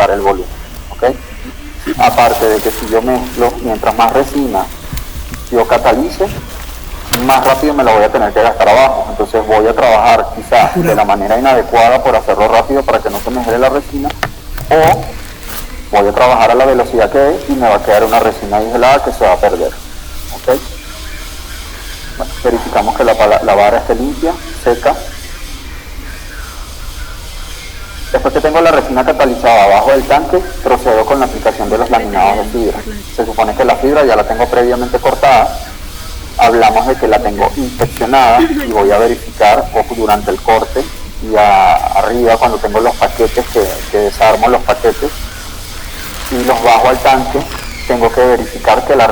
aumentar el volumen, ¿ok? Aparte de que si yo mezclo, mientras más resina yo catalice, más rápido me la voy a tener que gastar abajo. Entonces voy a trabajar quizás de la manera inadecuada por hacerlo rápido para que no se me gele la resina, o voy a trabajar a la velocidad que es y me va a quedar una resina ahí gelada que se va a perder, ¿ok? Bueno, verificamos que la vara esté limpia, seca. Después que tengo la resina catalizada abajo del tanque, procedo con la aplicación de los laminados de fibra. Se supone que la fibra ya la tengo previamente cortada. Hablamos de que la tengo inspeccionada y voy a verificar durante el corte y arriba cuando tengo los paquetes, que desarmo los paquetes y los bajo al tanque, tengo que verificar que la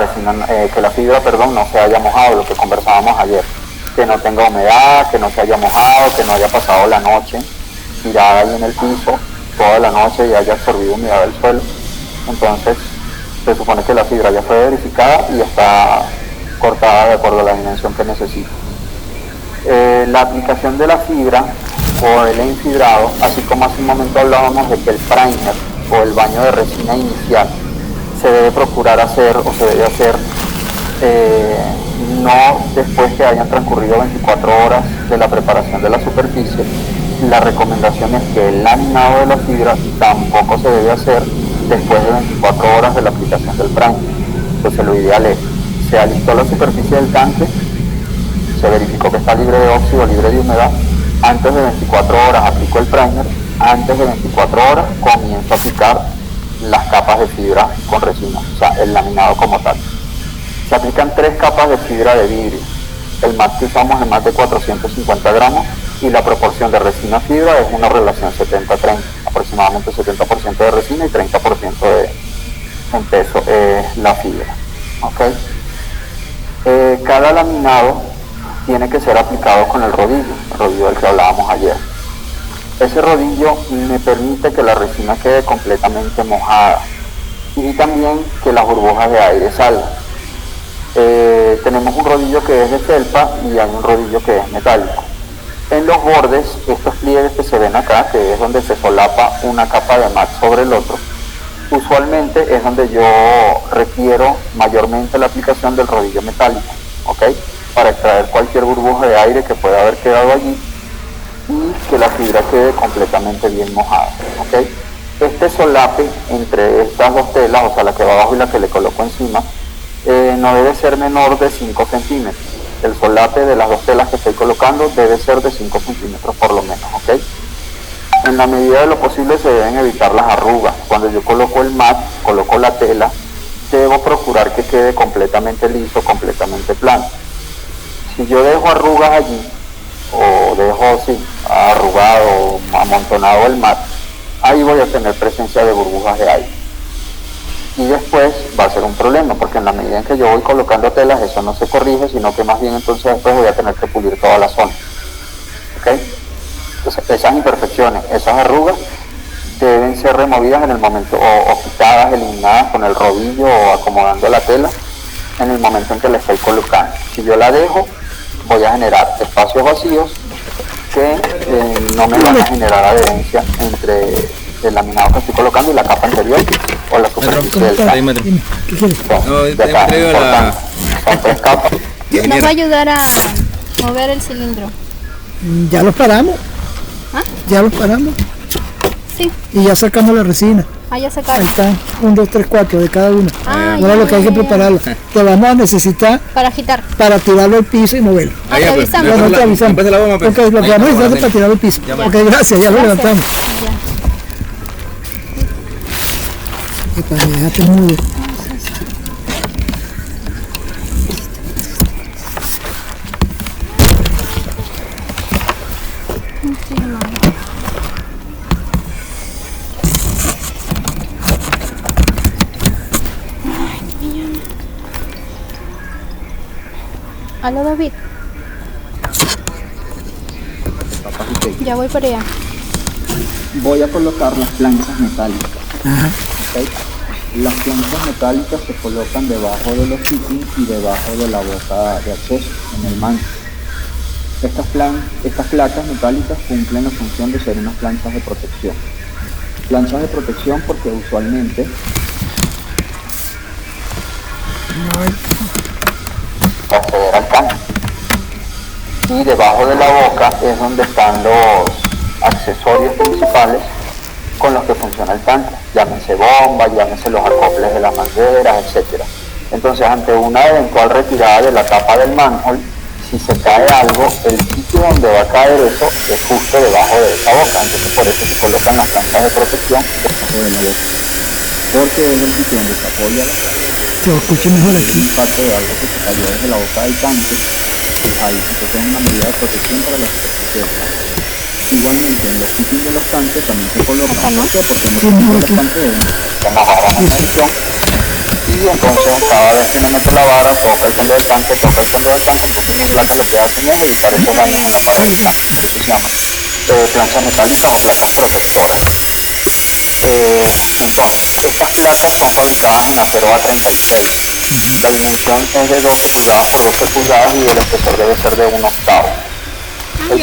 fibra no se haya mojado, lo que conversábamos ayer, que no tenga humedad, que no se haya mojado, que no haya pasado la noche tirada ahí en el piso toda la noche y haya absorbido humedad del suelo. Entonces se supone que la fibra ya fue verificada y está cortada de acuerdo a la dimensión que necesito. La aplicación de la fibra o el enfibrado, así como hace un momento hablábamos de que el primer o el baño de resina inicial se debe procurar hacer o se debe hacer no después que hayan transcurrido 24 horas de la preparación de la superficie. La recomendación es que el laminado de la fibra tampoco se debe hacer después de 24 horas de la aplicación del primer. Entonces lo ideal es, se alistó la superficie del tanque, se verificó que está libre de óxido, libre de humedad, antes de 24 horas aplico el primer, antes de 24 horas comienzo a aplicar las capas de fibra con resina, o sea, el laminado como tal. Se aplican 3 capas de fibra de vidrio. El mat que usamos es más de 450 gramos y la proporción de resina-fibra es una relación 70-30, aproximadamente 70% de resina y 30% en peso la fibra. ¿Okay? Cada laminado tiene que ser aplicado con el rodillo del que hablábamos ayer. Ese rodillo me permite que la resina quede completamente mojada y también que las burbujas de aire salgan. Tenemos un rodillo que es de felpa y hay un rodillo que es metálico. En los bordes, estos pliegues que se ven acá, que es donde se solapa una capa de mat sobre el otro, usualmente es donde yo requiero mayormente la aplicación del rodillo metálico, ¿ok? Para extraer cualquier burbuja de aire que pueda haber quedado allí y que la fibra quede completamente bien mojada, ¿ok? Este solape entre estas dos telas, o sea, la que va abajo y la que le coloco encima, no debe ser menor de 5 centímetros. El solape de las dos telas que estoy colocando debe ser de 5 centímetros por lo menos, ¿ok? En la medida de lo posible se deben evitar las arrugas. Cuando yo coloco el mat, coloco la tela, debo procurar que quede completamente liso, completamente plano. Si yo dejo arrugas allí, o dejo arrugado o amontonado el mat, ahí voy a tener presencia de burbujas de aire. Y después va a ser un problema, porque en la medida en que yo voy colocando telas, eso no se corrige, sino que más bien entonces después voy a tener que pulir toda la zona. ¿Ok? Entonces esas imperfecciones, esas arrugas, deben ser removidas en el momento, o quitadas, eliminadas con el rodillo o acomodando la tela en el momento en que la estoy colocando. Si yo la dejo, voy a generar espacios vacíos que no me van a generar adherencia entre el laminado que estoy colocando y la capa anterior o la superficie del tanque. Son 3 capas. ¿Nos va a ayudar a mover el cilindro? Ya los paramos. ¿Ah? Ya los paramos. Sí. Y ya sacamos la resina. Ah, ya sacaron. Ahí está, 1, 2, 3, 4 de cada una. Ahora lo que hay que prepararlo. Te vamos a necesitar para agitar. Para tirarlo al piso y moverlo. Ah, te avisamos. No te avisamos. Ok, lo que vamos a necesitar es para tirarlo al piso. Ok, gracias, ya lo levantamos. Déjate mudo. Aló, David. Ya voy para allá. Voy a colocar las planchas metálicas. Ajá. ¿Okay? Las planchas metálicas se colocan debajo de los fittings y debajo de la boca de acceso, en el mango. Estas placas metálicas cumplen la función de ser unas planchas de protección. Planchas de protección porque usualmente acceder al tanque. Y debajo de la boca es donde están los accesorios principales con los que funciona el tanque, llámense bomba, llámense los acoples de las mangueras, etcétera. Entonces, ante una eventual retirada de la tapa del manhole, si se cae algo, el sitio donde va a caer eso es justo debajo de esa boca. Entonces, por eso se colocan las planchas de protección debajo de la boca, porque es el sitio donde se apoya la plancha. Se escucha mejor aquí. Un impacto de algo que se cayó desde la boca del tanque, pues ahí, entonces es una medida de protección para la superficie del tanque. Igualmente en los fittings de los tanques también se colocan, ¿por qué? Porque en los fittings de los tanques están las varas de protección, y entonces cada vez que uno mete la vara, toca el fondo del tanque, entonces las placas lo que hacen es evitar esos daños en la pared del tanque. Eso se llama planchas metálicas o placas protectoras. Entonces, estas placas son fabricadas en acero A36. La dimensión es de 12 pulgadas por 12 pulgadas y el espesor debe ser de 1/8.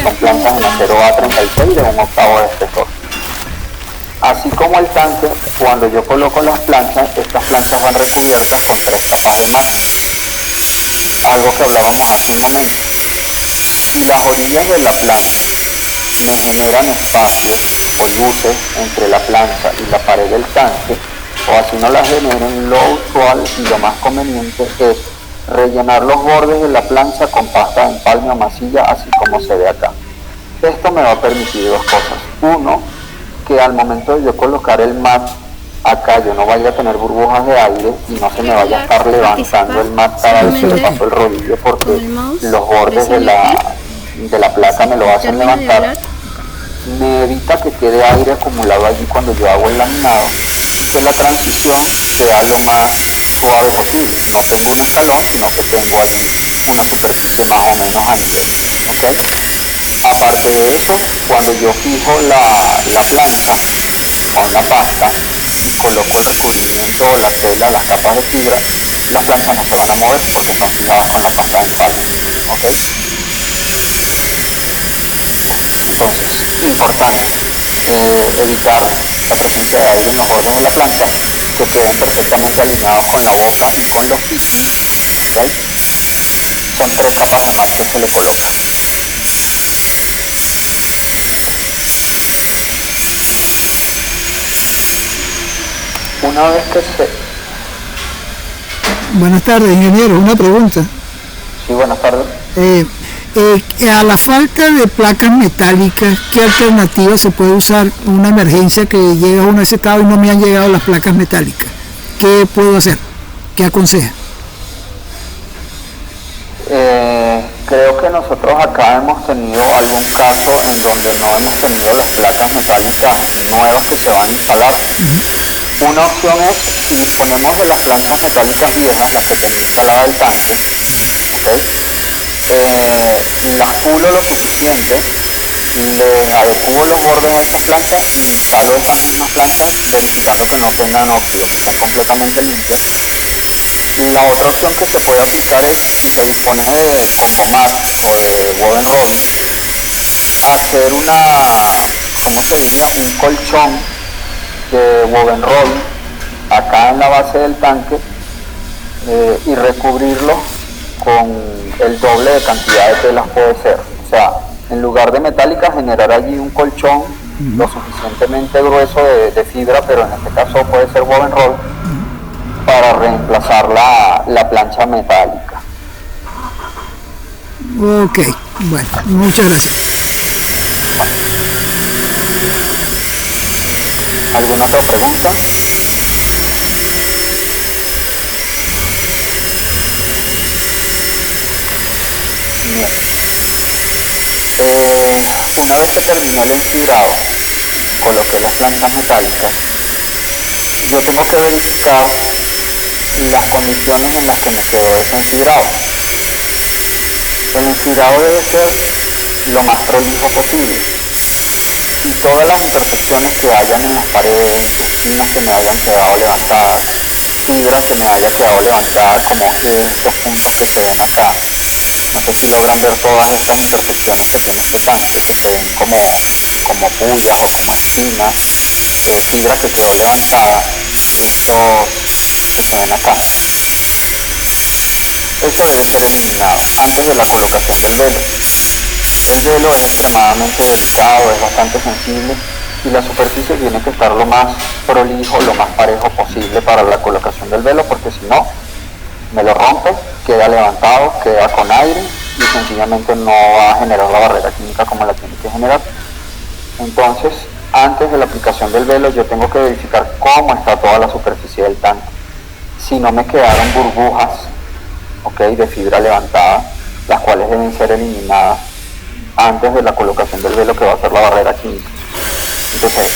Son planchas en acero A36 de 1/8 de espesor. Así como el tanque, cuando yo coloco las planchas, estas planchas van recubiertas con 3 capas de mat. Algo que hablábamos hace un momento. Si las orillas de la plancha me generan espacios o luces entre la plancha y la pared del tanque, o así no las generen, lo usual y lo más conveniente es rellenar los bordes de la plancha con pasta de empalme o masilla, así como se ve acá. Esto me va a permitir dos cosas. Uno, que al momento de yo colocar el mat acá yo no vaya a tener burbujas de aire y no se me vaya a estar levantando el mat cada vez que le paso el rodillo, porque los bordes de la placa me lo hacen levantar. Me evita que quede aire acumulado allí cuando yo hago el laminado, y que la transición sea lo más suave posible. No tengo un escalón, sino que tengo allí una superficie más o menos a nivel, ¿okay? Aparte de eso, cuando yo fijo la plancha con la pasta y coloco el recubrimiento o la tela, las capas de fibra, las planchas no se van a mover porque están fijadas con la pasta de empalme, ¿ok? Entonces, importante, evitar la presencia de aire en los bordes de la plancha, que queden perfectamente alineados con la boca y con los fittings, ¿right? Son 3 capas de mat que se le coloca. Una vez que se... Buenas tardes, ingeniero, una pregunta. Sí, buenas tardes. A la falta de placas metálicas, ¿qué alternativa se puede usar en una emergencia que llega a uno a ese estado y no me han llegado las placas metálicas? ¿Qué puedo hacer? ¿Qué aconseja? Creo que nosotros acá hemos tenido algún caso en donde no hemos tenido las placas metálicas nuevas que se van a instalar. Una opción es, si disponemos de las planchas metálicas viejas, las que tenía instalada el tanque, ¿okay? Las pulo lo suficiente, les adecuo los bordes a estas planchas y instalo estas mismas planchas verificando que no tengan óxido, que estén completamente limpias. La otra opción que se puede aplicar es, si se dispone de combomat o de woven rolling, hacer ¿cómo se diría? Un colchón de woven rolling acá en la base del tanque y recubrirlo con el doble de cantidad de telas puede ser. O sea, en lugar de metálica, generar allí un colchón lo suficientemente grueso de fibra, pero en este caso puede ser woven roll, para reemplazar la plancha metálica. Ok, bueno, muchas gracias. ¿Alguna otra pregunta? Bien. Una vez que terminé el enfibrado, coloqué las planchas metálicas, yo tengo que verificar las condiciones en las que me quedó ese enfibrado. El enfibrado debe ser lo más prolijo posible, y todas las imperfecciones que hayan en las paredes, esquinas que me hayan quedado levantadas, fibras que me haya quedado levantada, como estos puntos que se ven acá. No sé si logran ver todas estas imperfecciones que tiene este tanque, que se ven como pullas o como espinas. fibra que quedó levantada en estos que se ven acá. Eso debe ser eliminado antes de la colocación del velo. El velo es extremadamente delicado, es bastante sensible y la superficie tiene que estar lo más prolijo, lo más parejo posible para la colocación del velo, porque si no, me lo rompe, queda levantado, queda con aire y sencillamente no va a generar la barrera química como la tiene que generar. Entonces, antes de la aplicación del velo, yo tengo que verificar cómo está toda la superficie del tanque. Si no me quedaron burbujas, de fibra levantada, las cuales deben ser eliminadas antes de la colocación del velo, que va a ser la barrera química. Entonces,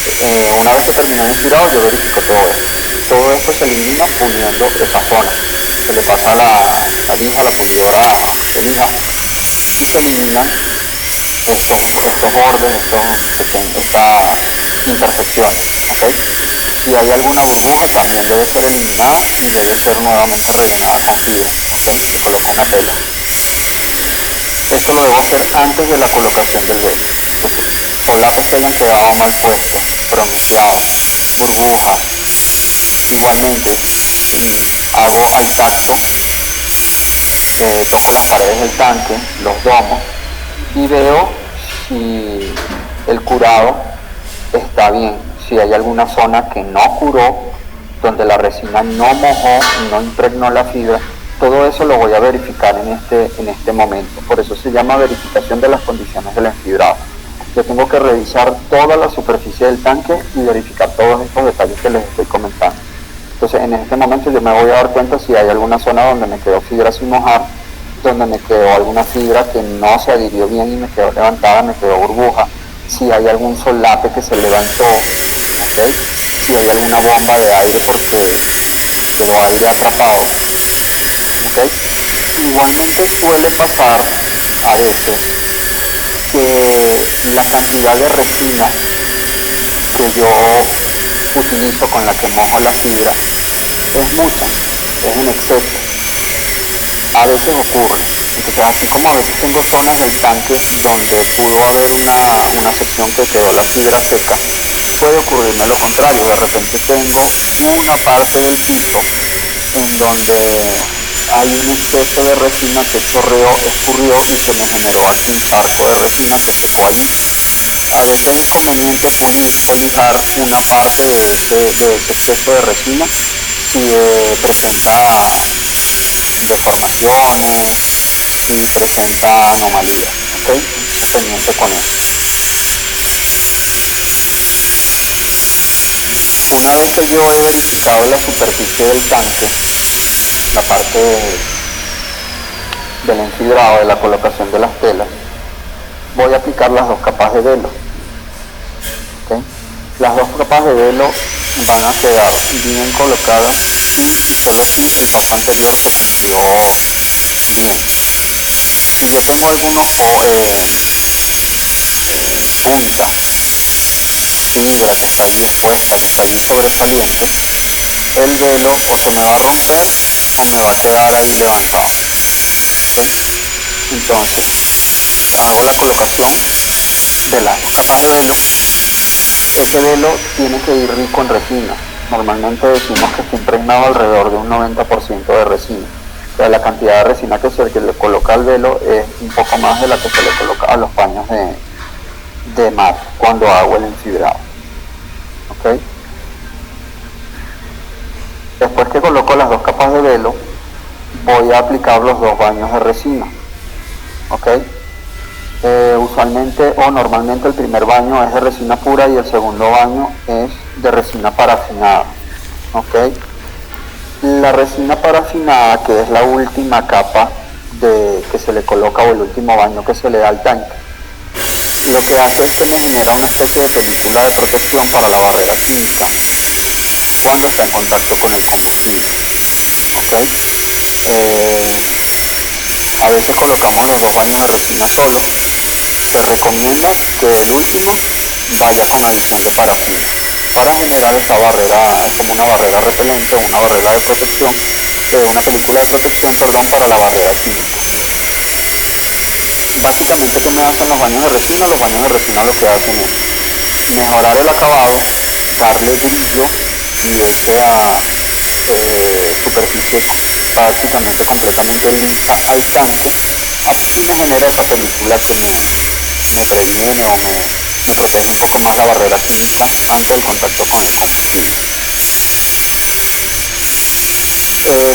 una vez que terminé el enfibado, yo verifico todo esto. Todo esto se elimina puliendo esa zona. Se le pasa a la lija, la pulidora de lija, y se eliminan estos bordes, estas imperfecciones. Si hay alguna burbuja, también debe ser eliminada y debe ser nuevamente rellenada con fibra. Se coloca una tela. Esto lo debo hacer antes de la colocación del velo. Entonces, solapes que hayan quedado mal puestos, promezclados, burbujas. Igualmente, hago al tacto, toco las paredes del tanque, los domos, y veo si el curado está bien, si hay alguna zona que no curó, donde la resina no mojó, no impregnó la fibra. Todo eso lo voy a verificar en este momento. Por eso se llama verificación de las condiciones del enfibrado. Yo tengo que revisar toda la superficie del tanque y verificar todos estos detalles que les estoy comentando. Entonces, en este momento yo me voy a dar cuenta si hay alguna zona donde me quedó fibra sin mojar, donde me quedó alguna fibra que no se adhirió bien y me quedó levantada, me quedó burbuja, si hay algún solape que se levantó, si hay alguna bomba de aire porque quedó aire atrapado. Igualmente suele pasar a veces que la cantidad de resina que yo utilizo con la que mojo la fibra es mucha, es en exceso. A veces ocurre. Entonces, así como a veces tengo zonas del tanque donde pudo haber una sección que quedó la fibra seca, puede ocurrirme lo contrario. De repente tengo una parte del piso en donde hay un exceso de resina que chorreó, escurrió y se me generó aquí un charco de resina que secó allí. A veces es conveniente polijar una parte de ese exceso de resina si presenta deformaciones, si presenta anomalías. Pendiente con eso. Una vez que yo he verificado la superficie del tanque, la parte del enfibrado, de la colocación de las telas, voy a aplicar las dos capas de velo. Las dos capas de velo van a quedar bien colocadas y solo si el paso anterior se cumplió bien. Si yo tengo algunos punta, fibra que está ahí expuesta, que está ahí sobresaliente, el velo o se me va a romper o me va a quedar ahí levantado. Entonces, hago la colocación de las dos capas de velo. Ese velo tiene que ir rico en resina. Normalmente decimos que está impregnado alrededor de un 90% de resina. O sea, la cantidad de resina que se le coloca al velo es un poco más de la que se le coloca a los paños de mar cuando hago el enfibrado. Después que coloco las dos capas de velo, voy a aplicar los dos baños de resina. Usualmente o normalmente el primer baño es de resina pura y el segundo baño es de resina parafinada. La resina parafinada, que es la última capa que se le coloca o el último baño que se le da al tanque, lo que hace es que me genera una especie de película de protección para la barrera química cuando está en contacto con el combustible. A veces colocamos los dos baños de resina solo. Se recomienda que el último vaya con adición de parafina para generar esa barrera, como una barrera repelente o una barrera de protección, una película de protección, para la barrera química. Básicamente, ¿qué me hacen los baños de resina? Los baños de resina lo que hacen es mejorar el acabado, quitarle brillo y esa superficie prácticamente completamente lisa al tanque, así me genera esa película que me previene o me protege un poco más la barrera química antes del contacto con el combustible.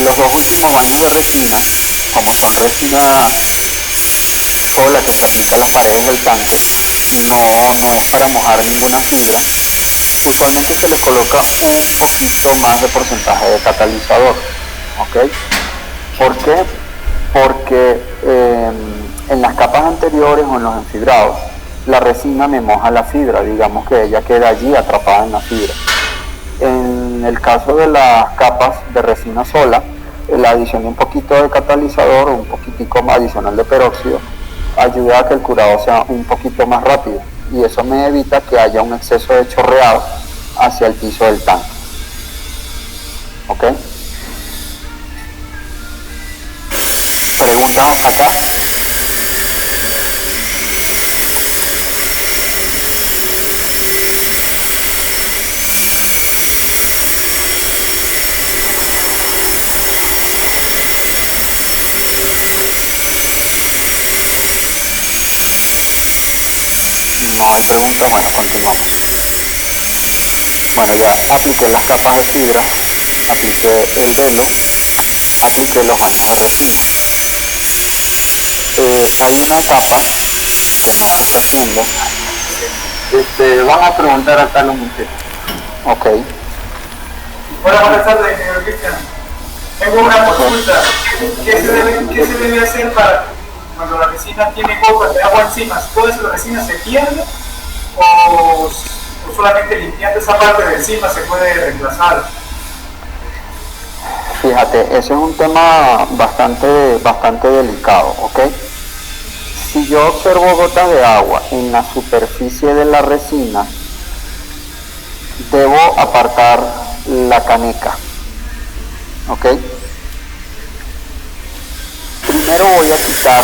Los dos últimos baños de resina, como son resina sola que se aplica a las paredes del tanque, no es para mojar ninguna fibra. Usualmente se le coloca un poquito más de porcentaje de catalizador, ¿ok? ¿Por qué? Porque en las capas anteriores o en los enfibrados, la resina me moja la fibra, digamos que ella queda allí atrapada en la fibra. En el caso de las capas de resina sola, la adición de un poquito de catalizador, un poquitico adicional de peróxido, ayuda a que el curado sea un poquito más rápido, y eso me evita que haya un exceso de chorreado hacia el piso del tanque. ¿Ok? ¿Preguntas hasta acá? No hay pregunta, bueno, continuamos. Bueno, ya apliqué las capas de fibra, apliqué el velo, apliqué los baños de resina. Hay una etapa que no se atiende. Van a preguntar acá a los muchachos. Ok. Hola, buenas tardes, señor Cristian. Tengo una consulta. ¿Qué se debe hacer para cuando la resina tiene gotas de agua encima? ¿Toda esa resina se pierde o solamente limpiando esa parte de encima se puede reemplazar? Fíjate, ese es un tema bastante delicado, ¿ok? Si yo observo gotas de agua en la superficie de la resina, debo apartar la caneca, ¿ok? Primero voy a quitar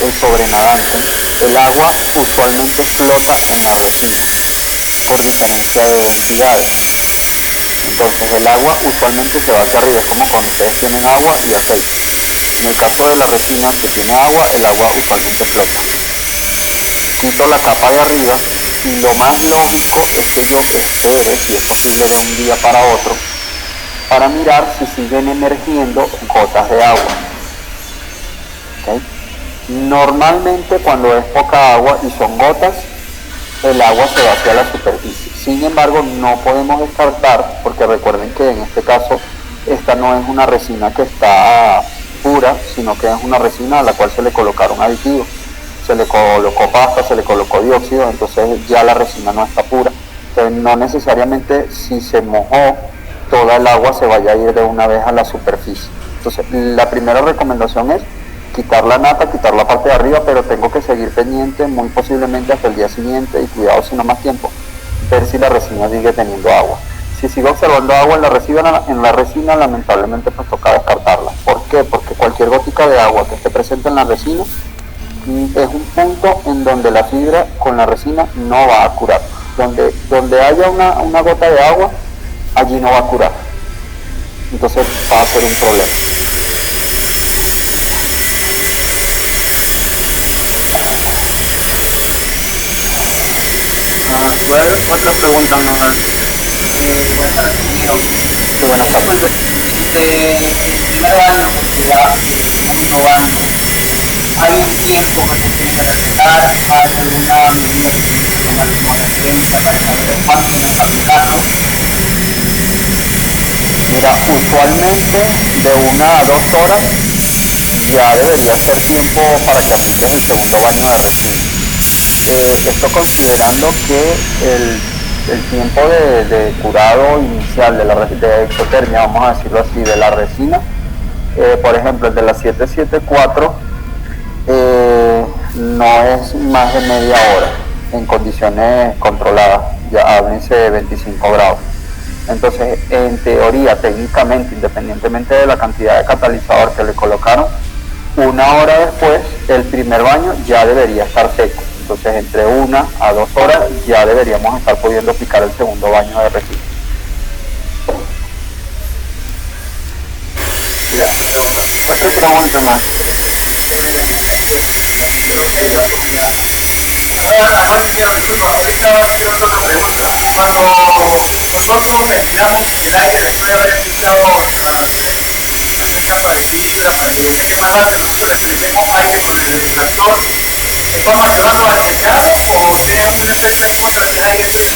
el sobrenadante. El agua usualmente flota en la resina por diferencia de densidades. Entonces el agua usualmente se va hacia arriba, es como cuando ustedes tienen agua y aceite. En el caso de la resina que tiene agua, el agua usualmente flota. Quito la capa de arriba y lo más lógico es que yo espere, si es posible de un día para otro, para mirar si siguen emergiendo gotas de agua. ¿Okay? Normalmente cuando es poca agua y son gotas, el agua se va hacia la superficie. Sin embargo, no podemos descartar, porque recuerden que en este caso esta no es una resina que está pura, sino que es una resina a la cual se le colocaron aditivos. Se le colocó pasta, se le colocó dióxido, entonces ya la resina no está pura. Entonces no necesariamente si se mojó toda el agua se vaya a ir de una vez a la superficie. Entonces la primera recomendación es quitar la nata, quitar la parte de arriba, pero tengo que seguir pendiente muy posiblemente hasta el día siguiente y cuidado si no más tiempo, ver si la resina sigue teniendo agua. Si sigo observando agua en la resina lamentablemente pues toca descartarla. ¿Por qué? Porque cualquier gotica de agua que esté presente en la resina es un punto en donde la fibra con la resina no va a curar. Donde haya una gota de agua, allí no va a curar. Entonces va a ser un problema. Otra pregunta, ¿no? Buenas tardes, ingeniero. Sí, buenas tardes. El primer año que ya estamos innovando, ¿hay un tiempo que se tiene que respetar? ¿Hay alguna medida que tiene que tomar como referencia para saber cuánto debe aplicarlo? Mira, usualmente de 1 a 2 horas ya debería ser tiempo para que apliques el segundo baño de resina. Esto considerando que el tiempo de curado inicial de exotermia, vamos a decirlo así, de la resina, por ejemplo el de la 774 no es más de media hora en condiciones controladas, ya háblense de 25 grados. Entonces en teoría, técnicamente, independientemente de la cantidad de catalizador que le colocaron, 1 hora después el primer baño ya debería estar seco. Entonces entre 1 a 2 horas ya deberíamos estar pudiendo aplicar el segundo baño de resina. Otra pregunta más. Ahora quiero otra pregunta. Cuando nosotros ventilamos el aire después de haber quitado la capa de pintura para que llegue más rápido, nosotros le metemos aire con el ventilador, ¿de forma se va a desechar o tiene un efecto en contra del aire frío?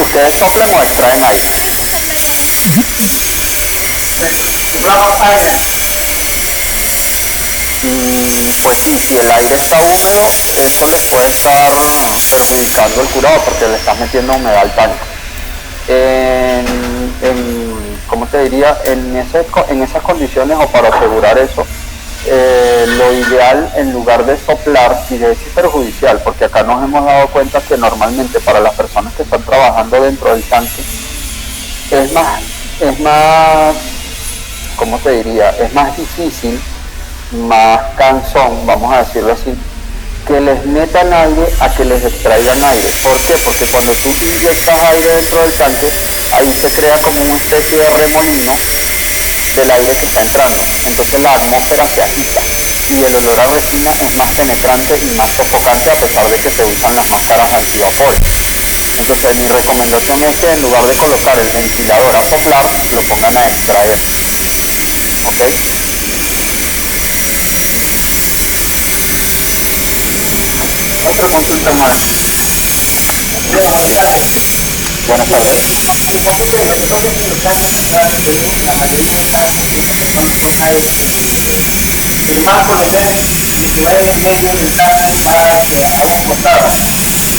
¿Ustedes soplan o extraen aire? Soplamos aire. Pues sí, si el aire está húmedo, eso les puede estar perjudicando el curado porque le estás metiendo humedad al tanque. ¿Cómo te diría? En esas condiciones, o para asegurar eso, lo ideal, en lugar de soplar, y de hecho es perjudicial, porque acá nos hemos dado cuenta que normalmente para las personas que están trabajando dentro del tanque, es más, ¿cómo te diría? Es más difícil, más cansón, vamos a decirlo así, que les metan aire a que les extraigan aire. ¿Por qué? Porque cuando tú inyectas aire dentro del tanque, ahí se crea como una especie de remolino del aire que está entrando. Entonces la atmósfera se agita y el olor a resina es más penetrante y más sofocante, a pesar de que se usan las máscaras antivapor. Entonces mi recomendación es que en lugar de colocar el ventilador a soplar, lo pongan a extraer. ¿Ok? Otra consulta más. Buenas tardes. Buenas tardes. Lo que pasa es que los tanques, la mayoría de tanques son aire. El marco de ver que va en el medio del tanque va a un costado.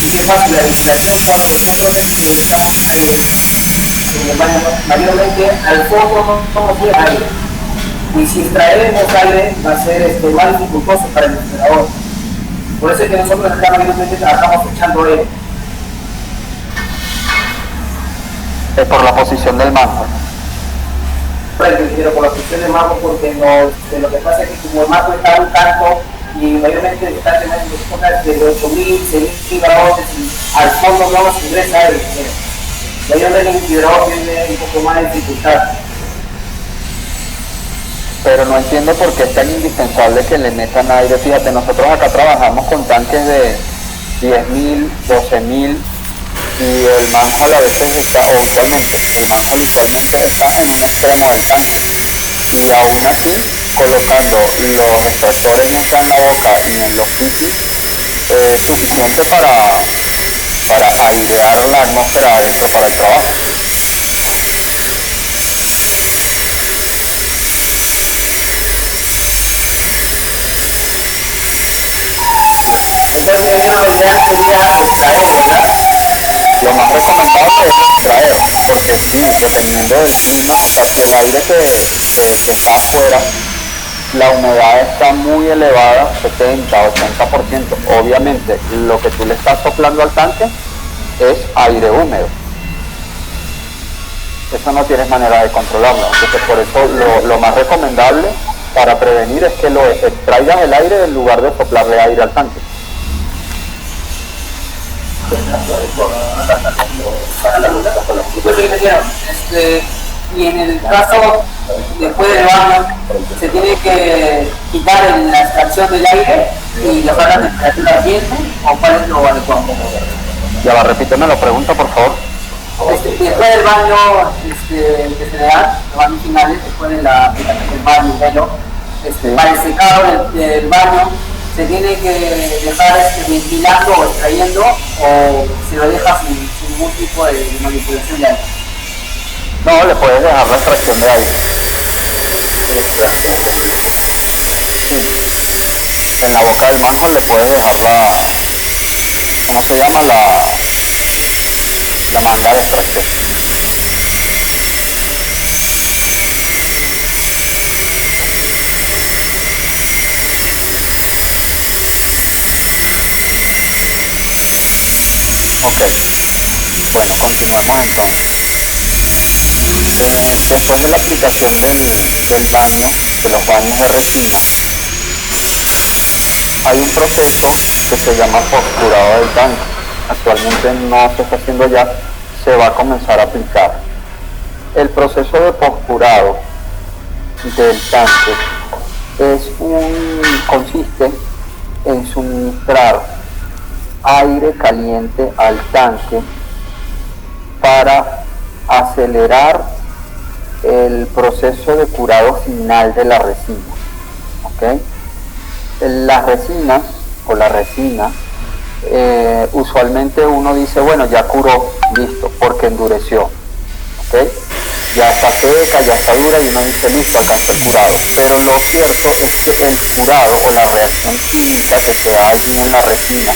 Y que pasa la ventilación cuando nosotros estamos mayormente al fondo no tiene aire. Y si extraemos aire va a ser más dificultoso para el ventilador. Por eso es que nosotros acá mayormente trabajamos echando aire. Es por la posición del mango. Pero por la posición del mango, porque lo que pasa es que como el mango está a un canto y mayormente está teniendo zonas de 8.000, 6.000 grados y al fondo no nos ingresa aire. Mayormente el hidrador tiene un poco más de dificultad. Pero no entiendo por qué es tan indispensable que le metan aire. Fíjate, nosotros acá trabajamos con tanques de 10.000, 12.000 y el manhole a veces está, o usualmente, el manhole usualmente está en un extremo del tanque. Y aún así, colocando los extractores ya sea en la boca y en los pisis, es suficiente para airear la atmósfera adentro para el trabajo. Entonces, lo ideal sería extraer, ¿verdad? Lo más recomendable es extraer, porque sí, dependiendo del clima, o sea, si el aire que está afuera, la humedad está muy elevada, 70-80%, obviamente lo que tú le estás soplando al tanque es aire húmedo. Eso no tienes manera de controlarlo. Entonces por eso lo más recomendable para prevenir es que lo extraigas el aire en lugar de soplarle aire al tanque. Y en el caso después del baño se tiene que quitar la extracción del aire y dejar la temperatura ambiente, o cuál es lo adecuado. Ya va, repíteme la pregunta, por favor. Después del baño de general, los baños finales, después de la aplicación del baño, velo, para el secado del baño, se tiene que dejar ventilando o extrayendo, o se lo deja sin ningún tipo de manipulación de aire. No, le puedes dejar la extracción de aire. Sí. En la boca del manhole le puedes dejar ¿cómo se llama? La manga de extracción. Ok, bueno, continuemos entonces. Después de la aplicación del baño, de los baños de resina, hay un proceso que se llama poscurado del tanque. Actualmente no se está haciendo ya, se va a comenzar a aplicar. El proceso de poscurado del tanque consiste en suministrar aire caliente al tanque para acelerar el proceso de curado final de la resina. ¿Okay? Las resinas o la resina, usualmente uno dice, bueno, ya curó, listo, porque endureció. ¿Okay? Ya está seca, ya está dura y uno dice, listo, alcanzó el curado. Pero lo cierto es que el curado o la reacción química que se da allí en la resina,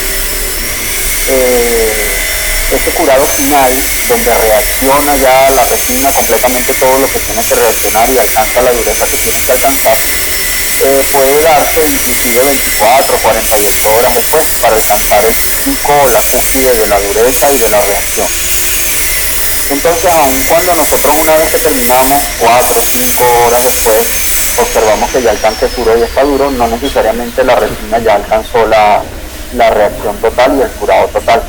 ese curado final, donde reacciona ya la resina completamente todo lo que tiene que reaccionar y alcanza la dureza que tiene que alcanzar, puede darse inclusive 24, 48 horas después para alcanzar el pico o la cúspide de la dureza y de la reacción. Entonces, aun cuando nosotros una vez que terminamos 4 o 5 horas después observamos que ya el tanque curó y está duro, no necesariamente la resina ya alcanzó la reacción total y el curado total.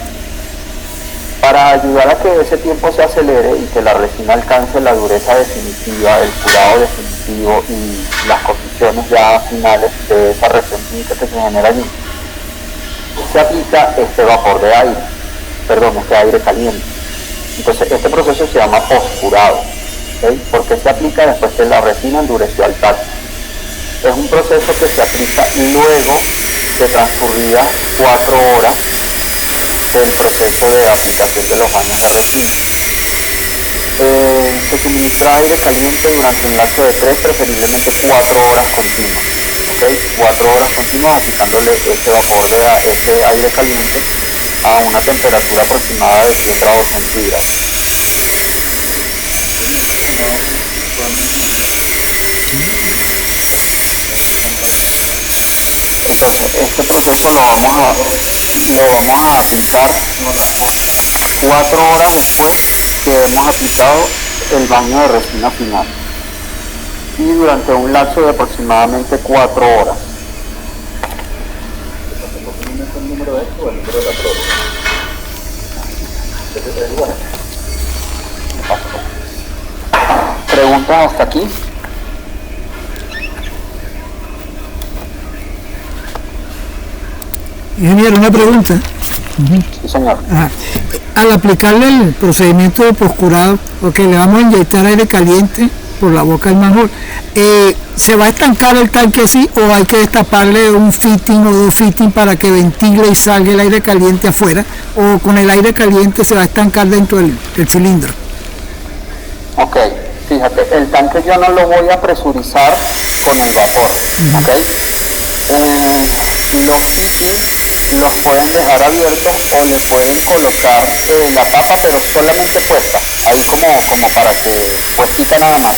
Para ayudar a que ese tiempo se acelere y que la resina alcance la dureza definitiva, el curado definitivo y las condiciones ya finales de esa reacción química que se genera allí, se aplica este vapor de aire, este aire caliente. Entonces este proceso se llama poscurado. ¿Okay? ¿Por qué se aplica después que la resina endureció al tacto? Es un proceso que se aplica luego de transcurridas 4 horas del proceso de aplicación de los baños de resina. Se suministra aire caliente durante un lapso de 3, preferiblemente 4 horas continuas. ¿Okay? 4 horas continuas aplicándole ese vapor ese aire caliente a una temperatura aproximada de 100 grados centígrados. Entonces, este proceso lo vamos a aplicar 4 horas después que hemos aplicado el baño de resina final y durante un lapso de aproximadamente 4 horas. ¿El número de esto o el número de la prueba? ¿Preguntas hasta aquí? Ingeniero, una pregunta. Sí, señor. Al aplicarle el procedimiento de poscurado, porque le vamos a inyectar aire caliente por la boca del manhole, ¿se va a estancar el tanque así o hay que destaparle un fitting o 2 fittings para que ventile y salga el aire caliente afuera, o con el aire caliente se va a estancar dentro del cilindro? Ok, fíjate, el tanque yo no lo voy a presurizar con el vapor. ¿Okay? Los fittings los pueden dejar abiertos o le pueden colocar la tapa, pero solamente puesta, ahí como para que puestita nada más.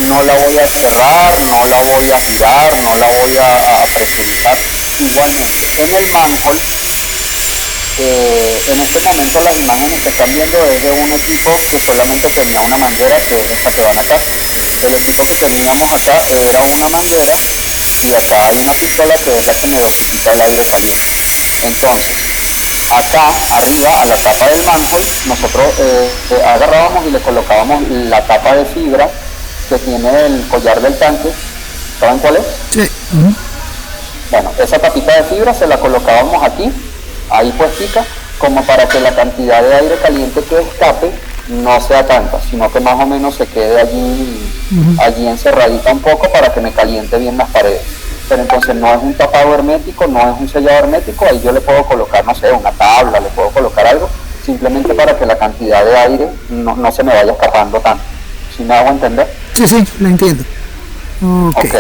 No la voy a cerrar, no la voy a girar, no la voy a presurizar. Igualmente, en el manhole, en este momento las imágenes que están viendo es de un equipo que solamente tenía una manguera, que es esta que van acá. El equipo que teníamos acá era una manguera y acá hay una pistola que es la que me dosifica el aire caliente. Entonces, acá arriba a la tapa del manhole nosotros agarrábamos y le colocábamos la tapa de fibra que tiene el collar del tanque. ¿Saben cuál es? Sí. Bueno, esa tapita de fibra se la colocábamos aquí, ahí puestica, como para que la cantidad de aire caliente que escape no sea tanta, sino que más o menos se quede allí encerradita un poco para que me caliente bien las paredes. Pero entonces no es un tapado hermético, no es un sellado hermético, ahí yo le puedo colocar, no sé, una tabla, le puedo colocar algo, simplemente para que la cantidad de aire no se me vaya escapando tanto. ¿Sí me hago entender? Sí, lo entiendo. Ok.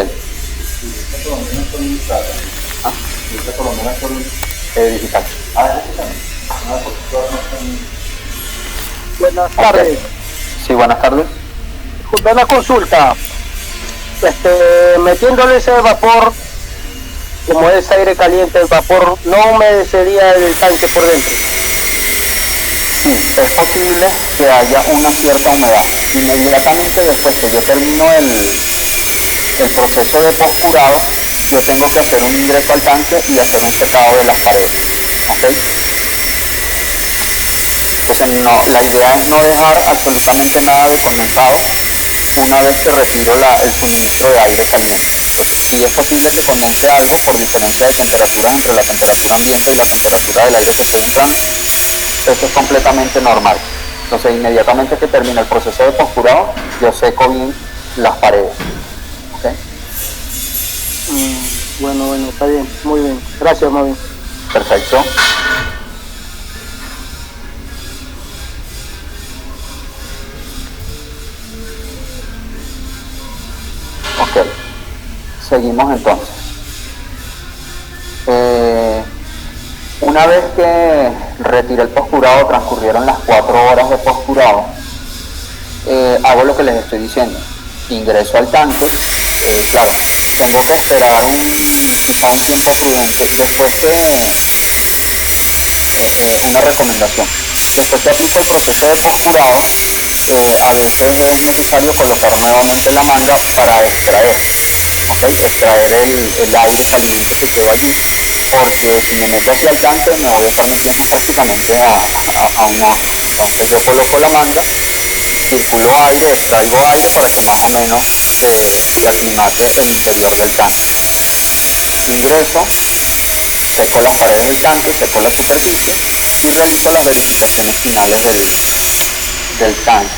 Digital. Buenas tardes. Sí, buenas tardes. Una consulta. Metiéndole ese vapor, como es aire caliente, el vapor no humedecería el tanque por dentro. Sí, es posible que haya una cierta humedad. Inmediatamente después que yo termino el proceso de poscurado, yo tengo que hacer un ingreso al tanque y hacer un secado de las paredes. ¿Okay? Entonces la idea es no dejar absolutamente nada de condensado una vez que retiro el suministro de aire caliente. Entonces, si es posible que condense algo por diferencia de temperaturas entre la temperatura ambiente y la temperatura del aire que estoy entrando, eso es completamente normal. Entonces, inmediatamente que termine el proceso de posturado, yo seco bien las paredes. ¿Okay? Bueno, está bien, muy bien. Gracias, Marvin. Perfecto. Ok, seguimos entonces. Una vez que retiré el posturado, transcurrieron las 4 horas de posturado, hago lo que les estoy diciendo. Ingreso al tanque, claro, tengo que esperar quizá un tiempo prudente. Después una recomendación. Después que aplico el proceso de posturado, a veces es necesario colocar nuevamente la manga para extraer, ¿okay? Extraer el aire caliente que quedó allí, porque si me meto hacia el tanque me voy a estar metiendo prácticamente a un horno. Entonces yo coloco la manga, circulo aire, extraigo aire para que más o menos se aclimate el interior del tanque. Ingreso, seco las paredes del tanque, seco la superficie y realizo las verificaciones finales del tanque.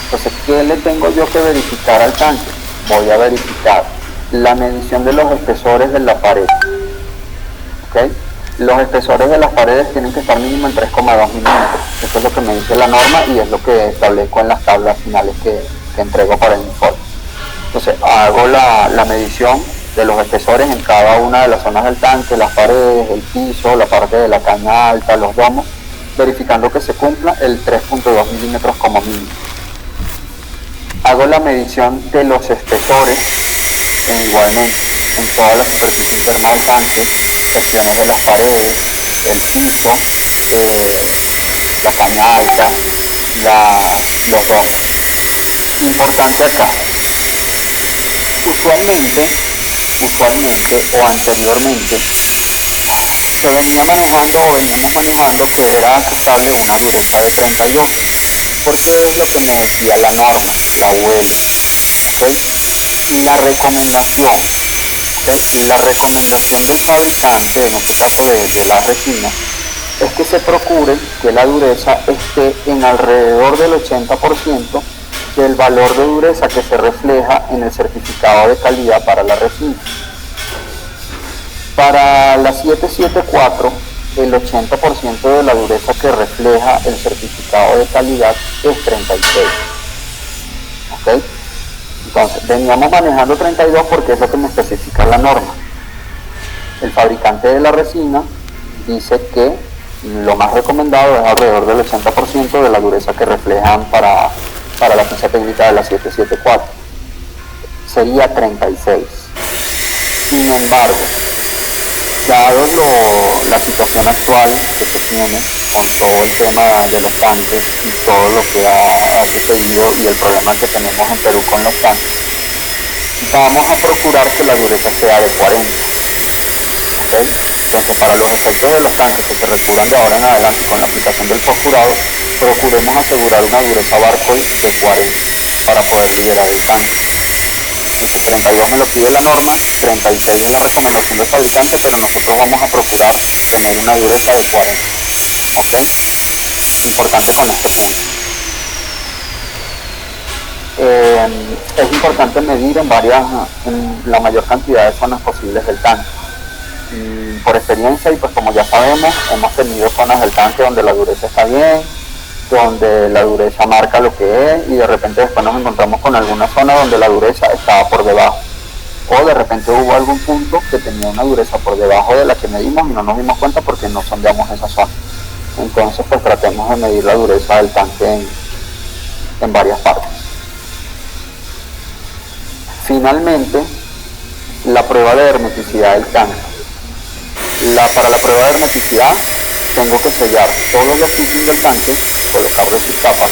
Entonces, ¿qué le tengo yo que verificar al tanque? Voy a verificar la medición de los espesores de la pared. ¿Okay? Los espesores de las paredes tienen que estar mínimo en 3,2 milímetros. Eso es lo que me dice la norma y es lo que establezco en las tablas finales que entrego para el informe. Entonces, hago la medición de los espesores en cada una de las zonas del tanque, las paredes, el piso, la parte de la caña alta, los domos, verificando que se cumpla el 3,2 milímetros como mínimo. Hago la medición de los espesores, igualmente, en toda la superficie interna del tanque, secciones de las paredes, el piso, la caña alta, los domos. Importante acá, usualmente o anteriormente se venía manejando o veníamos manejando que era aceptable una dureza de 32, porque es lo que me decía la norma, la UL. ¿Okay? La recomendación, ¿okay? La recomendación del fabricante, en este caso de la resina, es que se procure que la dureza esté en alrededor del 80% del valor de dureza que se refleja en el certificado de calidad para la resina. Para la 774, el 80% de la dureza que refleja el certificado de calidad es 36. ¿Okay? Entonces, veníamos manejando 32 porque es lo que me especifica la norma. El fabricante de la resina dice que lo más recomendado es alrededor del 80% de la dureza que reflejan para la ficha técnica de la 774. Sería 36. Sin embargo, dado la situación actual que se tiene con todo el tema de los tanques y todo lo que ha sucedido y el problema que tenemos en Perú con los tanques, vamos a procurar que la dureza sea de 40. ¿Okay? Entonces, para los efectos de los tanques que se recuran de ahora en adelante con la aplicación del posturado, procuremos asegurar una dureza barco de 40 para poder liberar el tanque. Entonces, 32 me lo pide la norma, 36 es la recomendación del fabricante, pero nosotros vamos a procurar tener una dureza de 40. ¿Okay? Importante con este punto. Es importante medir en la mayor cantidad de zonas posibles del tanque. Por experiencia y pues como ya sabemos, hemos tenido zonas del tanque donde la dureza está bien, donde la dureza marca lo que es y de repente después nos encontramos con alguna zona donde la dureza estaba por debajo, o de repente hubo algún punto que tenía una dureza por debajo de la que medimos y no nos dimos cuenta porque no sondeamos esa zona. Entonces pues tratemos de medir la dureza del tanque en varias partes. Finalmente, la prueba de hermeticidad del tanque. Para la prueba de hermeticidad tengo que sellar todos los fittings del tanque, colocarle su tapa.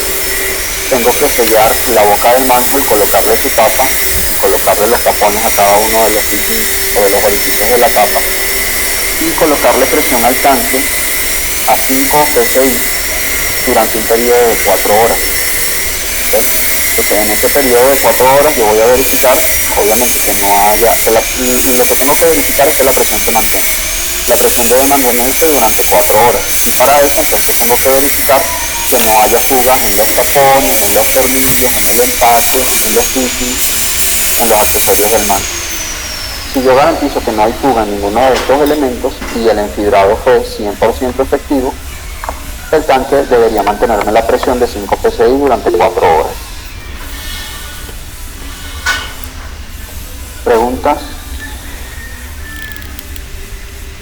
Tengo que sellar la boca del manto y colocarle su tapa. colocarle los tapones a cada uno de los cilindros o de los orificios de la tapa y colocarle presión al tanque a 5 psi durante un periodo de 4 horas. Entonces, en ese periodo de 4 horas yo voy a verificar, obviamente, que no haya, lo que tengo que verificar es que la presión se mantenga. La presión debe mantenerse durante 4 horas. Y para eso entonces tengo que verificar que no haya fugas en los tapones, en los tornillos, en el encastre, en los fittings, en los accesorios del mando. Si yo garantizo que no hay fuga en ninguno de estos elementos y el enfibrado fue 100% efectivo, el tanque debería mantenerme la presión de 5 psi durante 4 horas. ¿Preguntas?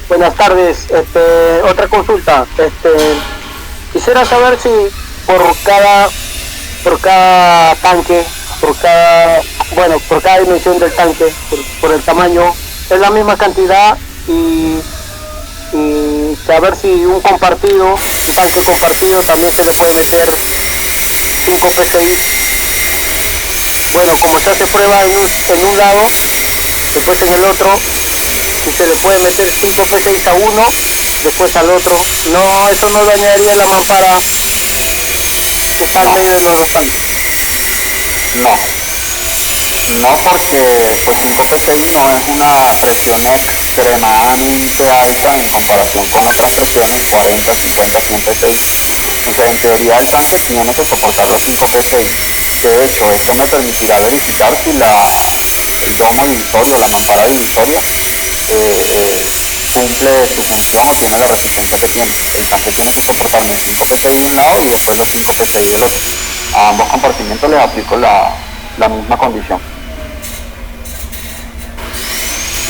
Buenas tardes, otra consulta. Quisiera saber si por cada tanque, por cada dimensión del tanque, por el tamaño, es la misma cantidad y saber si un tanque compartido también se le puede meter 5 PSI. Bueno, como se hace prueba en un lado, después en el otro, si se le puede meter 5 PSI a uno, después al otro. No, eso no dañaría la mampara que está en medio de los dos tanques. No, porque pues 5 PSI no es una presión extremadamente alta en comparación con otras presiones, 40, 50, 100 PSI. Entonces, en teoría el tanque tiene que soportar los 5 PSI. De hecho, esto me permitirá verificar si el domo divisorio, la mampara divisoria, cumple su función o tiene la resistencia que tiene. El tanque tiene que soportarme 5 PSI de un lado y después los 5 PSI del otro. A ambos compartimentos les aplico la misma condición.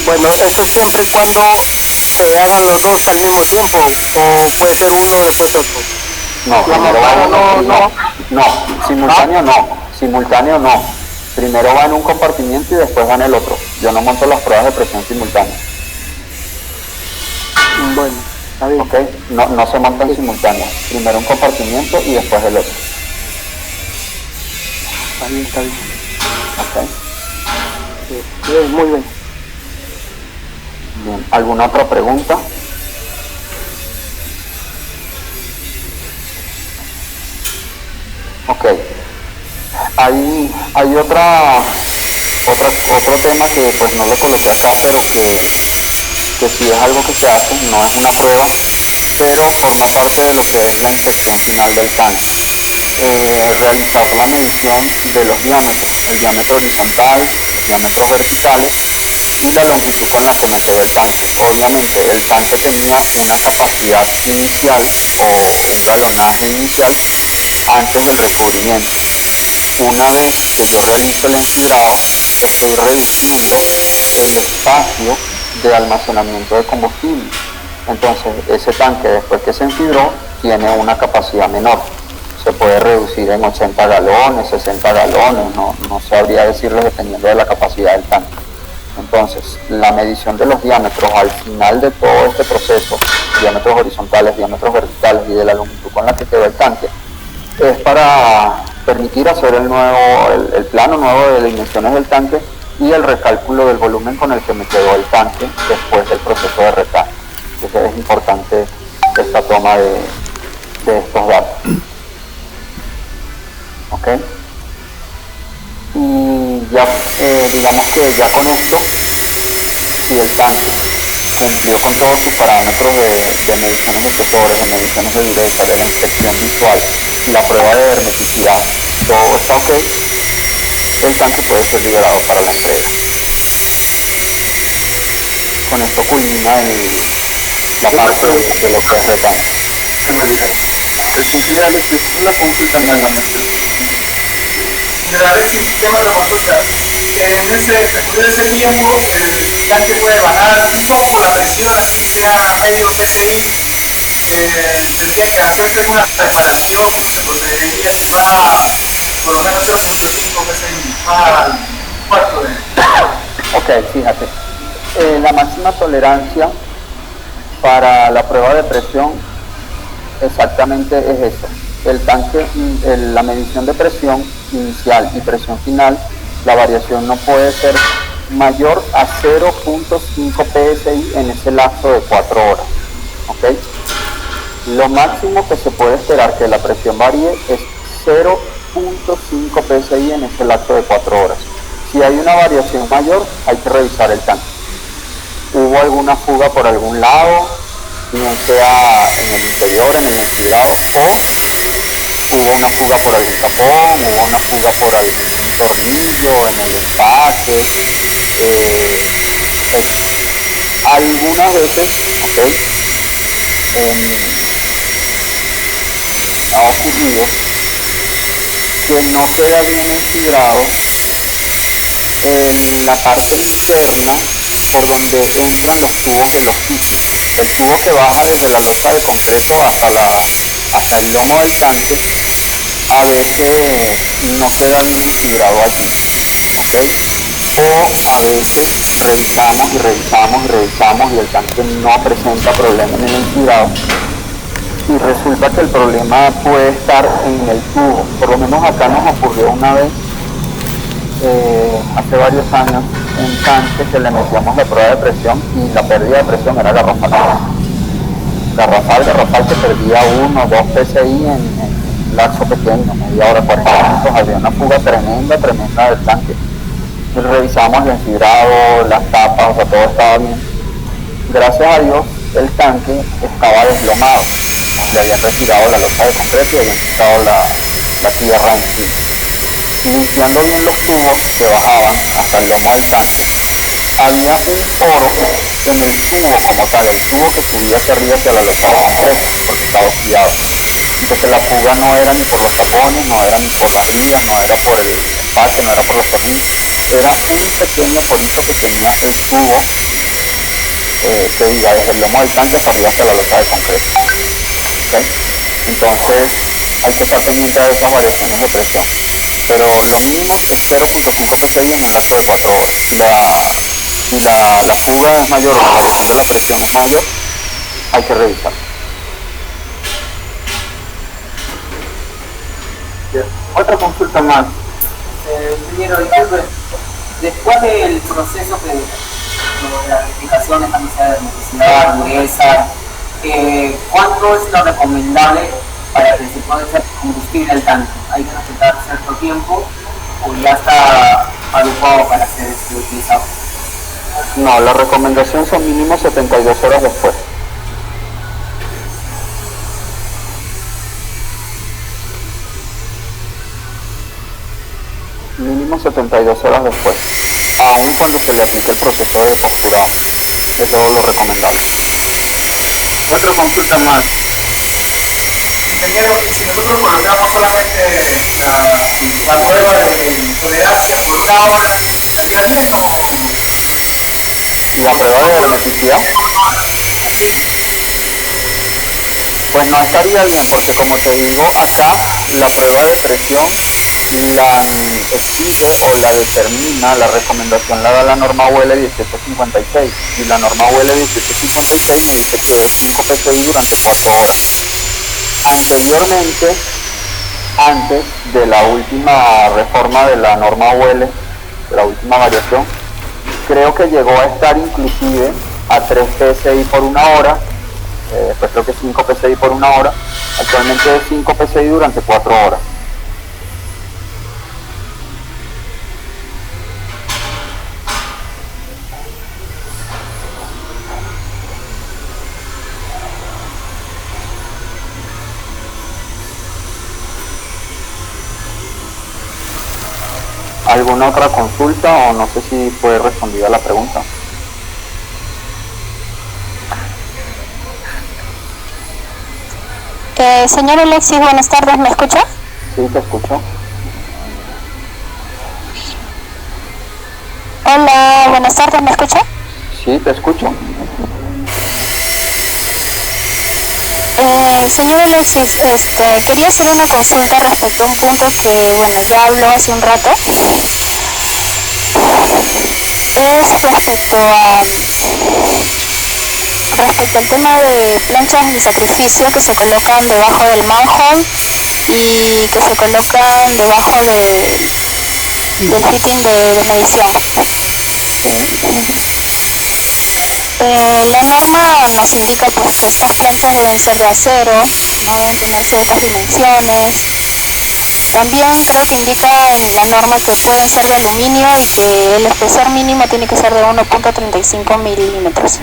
Bueno, eso siempre y cuando se hagan los dos al mismo tiempo, o puede ser uno después otro. No, primero va simultáneo no. Primero va en un compartimiento y después va en el otro. Yo no monto las pruebas de presión simultáneas. Bueno, está bien. Okay. No se montan simultáneas. Primero un compartimiento y después el otro. Está bien. Okay. Bien, muy bien. Bien. ¿Alguna otra pregunta? Ok. Hay otro tema que pues no lo coloqué acá, pero que sí es algo que se hace, no es una prueba, pero forma parte de lo que es la inspección final del tanque. Realizar la medición de los diámetros, el diámetro horizontal, los diámetros verticales y la longitud con la que me quedó el tanque. Obviamente el tanque tenía una capacidad inicial o un galonaje inicial antes del recubrimiento. Una vez que yo realizo el enfibrado, estoy reduciendo el espacio de almacenamiento de combustible. Entonces ese tanque, después que se enfibro, tiene una capacidad menor. Se puede reducir en 80 galones, 60 galones, no sabría decirles dependiendo de la capacidad del tanque. Entonces, la medición de los diámetros al final de todo este proceso, diámetros horizontales, diámetros verticales y de la longitud con la que quedó el tanque, es para permitir hacer el plano nuevo de dimensiones del tanque y el recálculo del volumen con el que me quedó el tanque después del proceso de recarga. Entonces es importante esta toma de estos datos. ¿Ok? Y ya, digamos que ya con esto, si el tanque cumplió con todos sus parámetros de mediciones de presión, de mediciones de dureza, de la inspección visual, la prueba de hermeticidad, todo está ok, el tanque puede ser liberado para la entrega. Con esto culmina la parte de lo que es retanque. Una consulta nuevamente. A ver si el tema de la consulta. En ese tiempo el tanque puede bajar un poco la presión, así sea medio PSI. Tendría que hacerse una preparación, se procedería si va por lo menos 0.5 PSI, va al cuarto de. Ok, fíjate. La máxima tolerancia para la prueba de presión exactamente es eso. El tanque, la medición de presión inicial y presión final la variación no puede ser mayor a 0.5 psi en ese lapso de 4 horas. ¿Okay? Lo máximo que se puede esperar que la presión varíe es 0.5 psi en ese lapso de 4 horas. Si hay una variación mayor, hay que revisar el tanque. ¿Hubo alguna fuga por algún lado, bien sea en el interior, en el enfriado, o hubo una fuga por algún tapón, hubo una fuga por algún tornillo en el empaque? Pues, algunas veces, ¿okay? Ha ocurrido que no queda bien enfibrado en la parte interna por donde entran los tubos de los kits. El tubo que baja desde la losa de concreto hasta el lomo del tanque, a veces no queda bien enfibrado allí, ¿okay? O a veces revisamos y el tanque no presenta problema en el enfibrado, y resulta que el problema puede estar en el tubo. Por lo menos acá nos ocurrió una vez, hace varios años, un tanque que le metíamos la prueba de presión y la pérdida de presión era garrafal que perdía 1 o 2 psi en un lapso pequeño, media hora, 40 minutos. Había una fuga tremenda del tanque. Y revisamos el enfibrado, las tapas, o sea, todo estaba bien. Gracias a Dios el tanque estaba deslomado, le habían retirado la losa de concreto y habían quitado la tierra en sí. Y limpiando bien los tubos que bajaban hasta el lomo del tanque, había un poro en el tubo como tal, el tubo que subía hacia arriba hacia la losa de concreto, porque estaba oxidado. Entonces la fuga no era ni por los tapones, no era ni por las ligas, no era por el empaque, no era por los tornillos, era un pequeño porito que tenía el tubo que iba desde el lomo del tanque hasta arriba hacia la losa de concreto. ¿Okay? Entonces hay que estar pendiente de esas variaciones de presión, pero lo mínimo es 0.5 psi en un lapso de 4 horas. Si la fuga es mayor o la variación de la presión es mayor, hay que revisar. Otra consulta más. Ingeniero, disculpe, después del proceso de las verificaciones, cantidad de necesidad, dureza, ¿cuánto es lo recomendable para que se pueda hacer combustible al tanque? ¿Hay que respetar cierto tiempo o ya está adecuado para ser utilizado? No, la recomendación son mínimo 72 horas después. Mínimo 72 horas después, aun cuando se le aplique el proceso de posturado. Eso es lo recomendable. Otra consulta más. Ingeniero, si nosotros colocamos solamente la prueba de tolerancia por una hora, ¿estaría bien o no? La prueba de hermeticidad, Sí. pues no estaría bien, porque como te digo, acá la prueba de presión la exige o la determina, la recomendación la da la norma UL 1856, y la norma UL 1856 me dice que es 5 psi durante 4 horas. Anteriormente, antes de la última reforma de la norma UL, de la última variación, creo que llegó a estar inclusive a 3 psi por una hora, pues creo que 5 psi por una hora. Actualmente es 5 psi durante 4 horas. ¿Alguna otra consulta o no sé si fue respondida la pregunta? Señor Alexis, buenas tardes, ¿me escucha? Sí, te escucho. Hola, buenas tardes, ¿me escucha? Sí, te escucho. Señor Alexis, quería hacer una consulta respecto a un punto que, bueno, ya habló hace un rato. Es respecto al tema de planchas de sacrificio que se colocan debajo del manhole y que se colocan debajo del fitting de medición. La norma nos indica pues que estas planchas deben ser de acero, no deben tener ciertas dimensiones. También creo que indica en la norma que pueden ser de aluminio y que el espesor mínimo tiene que ser de 1.35 milímetros.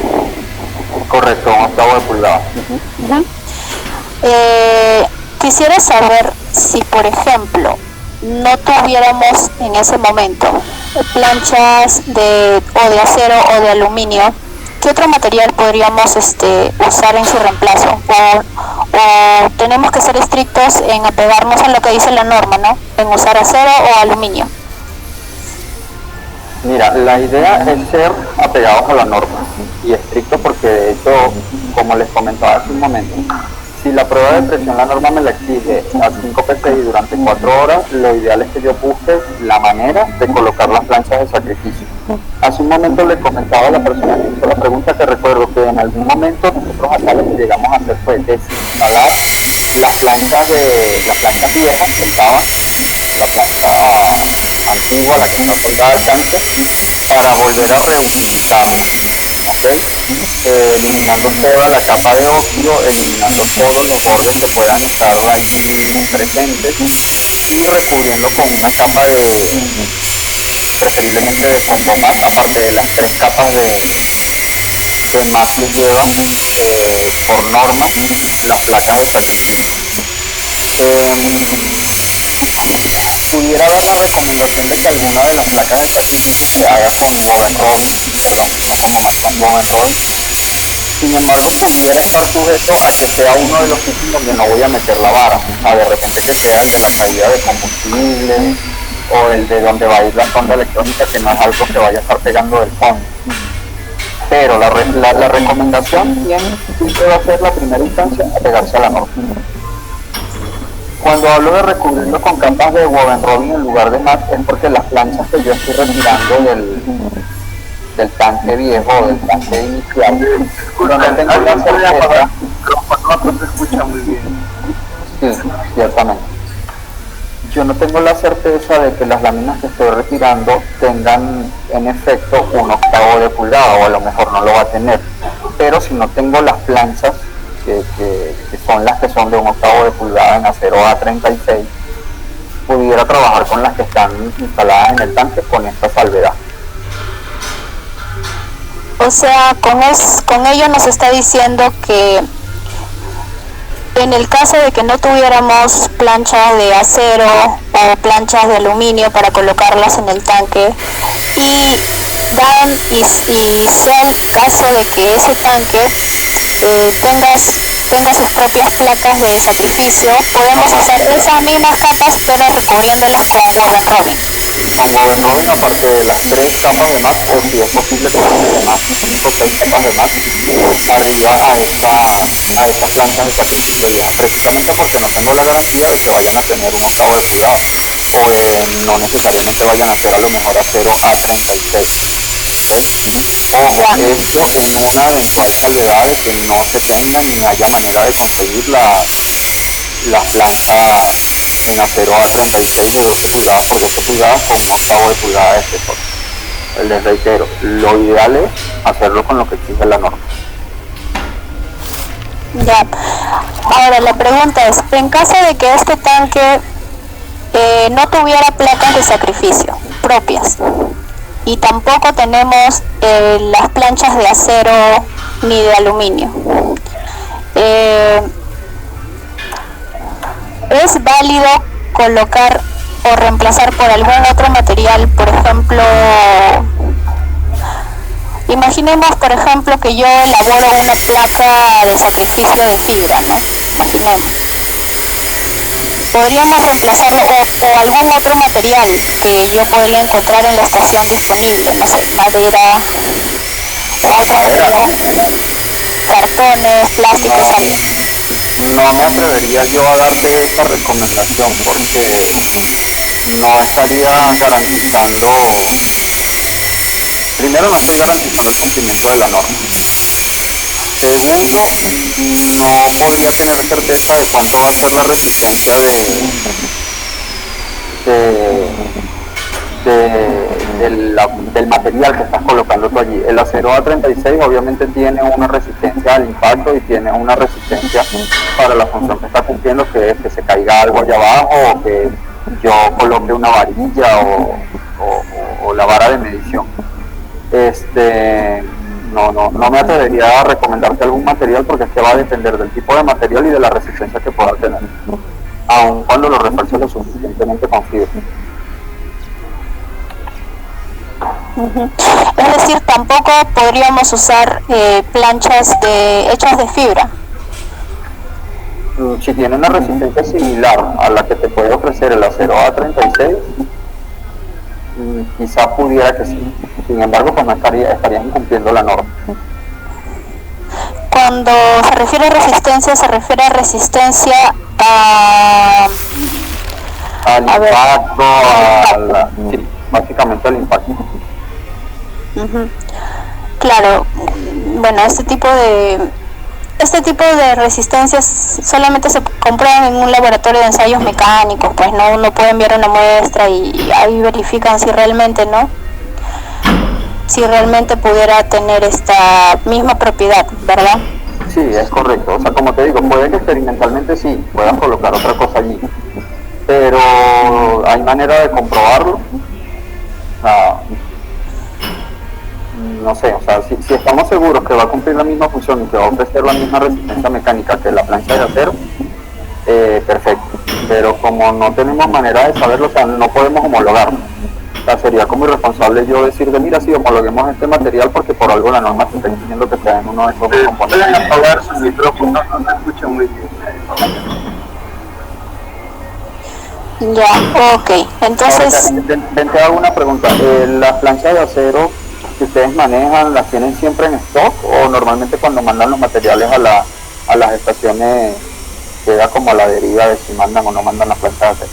Correcto, un octavo de pulgada. Quisiera saber si, por ejemplo, no tuviéramos en ese momento planchas o de acero o de aluminio, ¿qué otro material podríamos usar en su reemplazo? O tenemos que ser estrictos en apegarnos a lo que dice la norma, ¿no? En usar acero o aluminio. Mira, la idea es ser apegados a la norma y estrictos porque de hecho, como les comentaba hace un momento, si la prueba de presión la norma me la exige a 5 psi durante 4 horas, lo ideal es que yo busque la manera de colocar las planchas de sacrificio. Hace un momento le comentaba a la persona que hizo la pregunta que recuerdo que en algún momento nosotros acá lo que llegamos a hacer fue desinstalar las planchas viejas que estaban, la plancha antigua, la que está colgada al tanque, para volver a reutilizarla. ¿Okay? Eliminando toda la capa de óxido, eliminando todos los bordes que puedan estar allí presentes y recubriendo con una capa preferiblemente de compomat, aparte de las 3 capas de más que llevan por norma las placas de sacrificio. Pudiera dar la recomendación de que alguna de las placas de sacrificio se haga con Woven Robin, perdón, no como más con Woven Robin. Sin embargo, pudiera estar sujeto a que sea uno de los sitios donde no voy a meter la vara, de repente que sea el de la caída de combustible o el de donde va a ir la sonda electrónica, que no es algo que vaya a estar pegando del fondo. Pero la recomendación siempre va a ser la primera instancia apegarse a la norma. Cuando hablo de recubrirlo con capas de Woven Robin en lugar de mat, es porque las planchas que yo estoy retirando del tanque viejo o del tanque inicial, no tengo la certeza. No se escucha muy bien. Sí, ciertamente. Yo no tengo la certeza de que las láminas que estoy retirando tengan en efecto un octavo de pulgada, o a lo mejor no lo va a tener. Pero si no tengo las planchas que son las que son de un octavo de pulgada en acero A36, pudiera trabajar con las que están instaladas en el tanque con esta salvedad. O sea, con ello nos está diciendo que en el caso de que no tuviéramos planchas de acero o planchas de aluminio para colocarlas en el tanque y sea el caso de que ese tanque tenga sus propias placas de sacrificio, podemos hacer esas mismas capas pero recubriéndolas con Woven Robin. Con Woven Robin, aparte de las 3 capas de mat, o si es posible con más 5 o 6 capas de mat arriba a estas planchas de sacrificio viejas, precisamente porque no tengo la garantía de que vayan a tener un octavo de pulgada o no necesariamente vayan a ser a lo mejor acero A36. Ojo, esto en una eventual salvedad de que no se tenga ni haya manera de conseguir las planchas en acero A36 de 12 pulgadas por 12 pulgadas con un octavo de pulgada de espesor. Les reitero, lo ideal es hacerlo con lo que exige la norma. Ya. Ahora la pregunta es, en caso de que este tanque no tuviera placas de sacrificio propias y tampoco tenemos las planchas de acero ni de aluminio, ¿es válido colocar o reemplazar por algún otro material? Por ejemplo, imaginemos por ejemplo que yo elaboro una placa de sacrificio de fibra, ¿no? Imaginemos. Podríamos reemplazarlo o algún otro material que yo podría encontrar en la estación disponible, no sé, madera o otro material, cartones, plásticos, algo. No me atrevería yo a darte esta recomendación porque no estaría garantizando, primero no estoy garantizando el cumplimiento de la norma. Segundo, no podría tener certeza de cuánto va a ser la resistencia del material que estás colocando tú allí. El acero A36 obviamente tiene una resistencia al impacto y tiene una resistencia para la función que está cumpliendo, que es que se caiga algo allá abajo o que yo coloque una varilla o la vara de medición. No me atrevería a recomendarte algún material porque es que va a depender del tipo de material y de la resistencia que pueda tener, aun cuando lo refuerces lo suficientemente con fibra. Es decir, tampoco podríamos usar planchas hechas de fibra. Si tiene una resistencia similar a la que te puede ofrecer el acero A36, quizá pudiera que sí. Sin embargo, pues no estarían incumpliendo la norma. Cuando se refiere a resistencia al impacto, sí, básicamente al impacto. Claro, bueno, este tipo de resistencias solamente se comprueban en un laboratorio de ensayos mecánicos, pues no, uno puede enviar una muestra y ahí verifican si realmente pudiera tener esta misma propiedad, ¿verdad? Sí, es correcto. O sea, como te digo, puede que experimentalmente sí puedas colocar otra cosa allí, pero hay manera de comprobarlo. O sea, no sé, o sea, si estamos seguros que va a cumplir la misma función y que va a ofrecer la misma resistencia mecánica que la plancha de acero, perfecto. Pero como no tenemos manera de saberlo, o sea, no podemos homologarlo. O sea, sería como irresponsable yo decirle, mira, si homologuemos este material porque por algo la norma se está exigiendo que sea en uno de estos componentes. Pueden apagar su micrófono, no se escucha muy bien. Ya, ok. Entonces, Te hago una pregunta. ¿Las planchas de acero que ustedes manejan las tienen siempre en stock o normalmente cuando mandan los materiales a las estaciones queda como a la deriva de si mandan o no mandan las planchas de acero?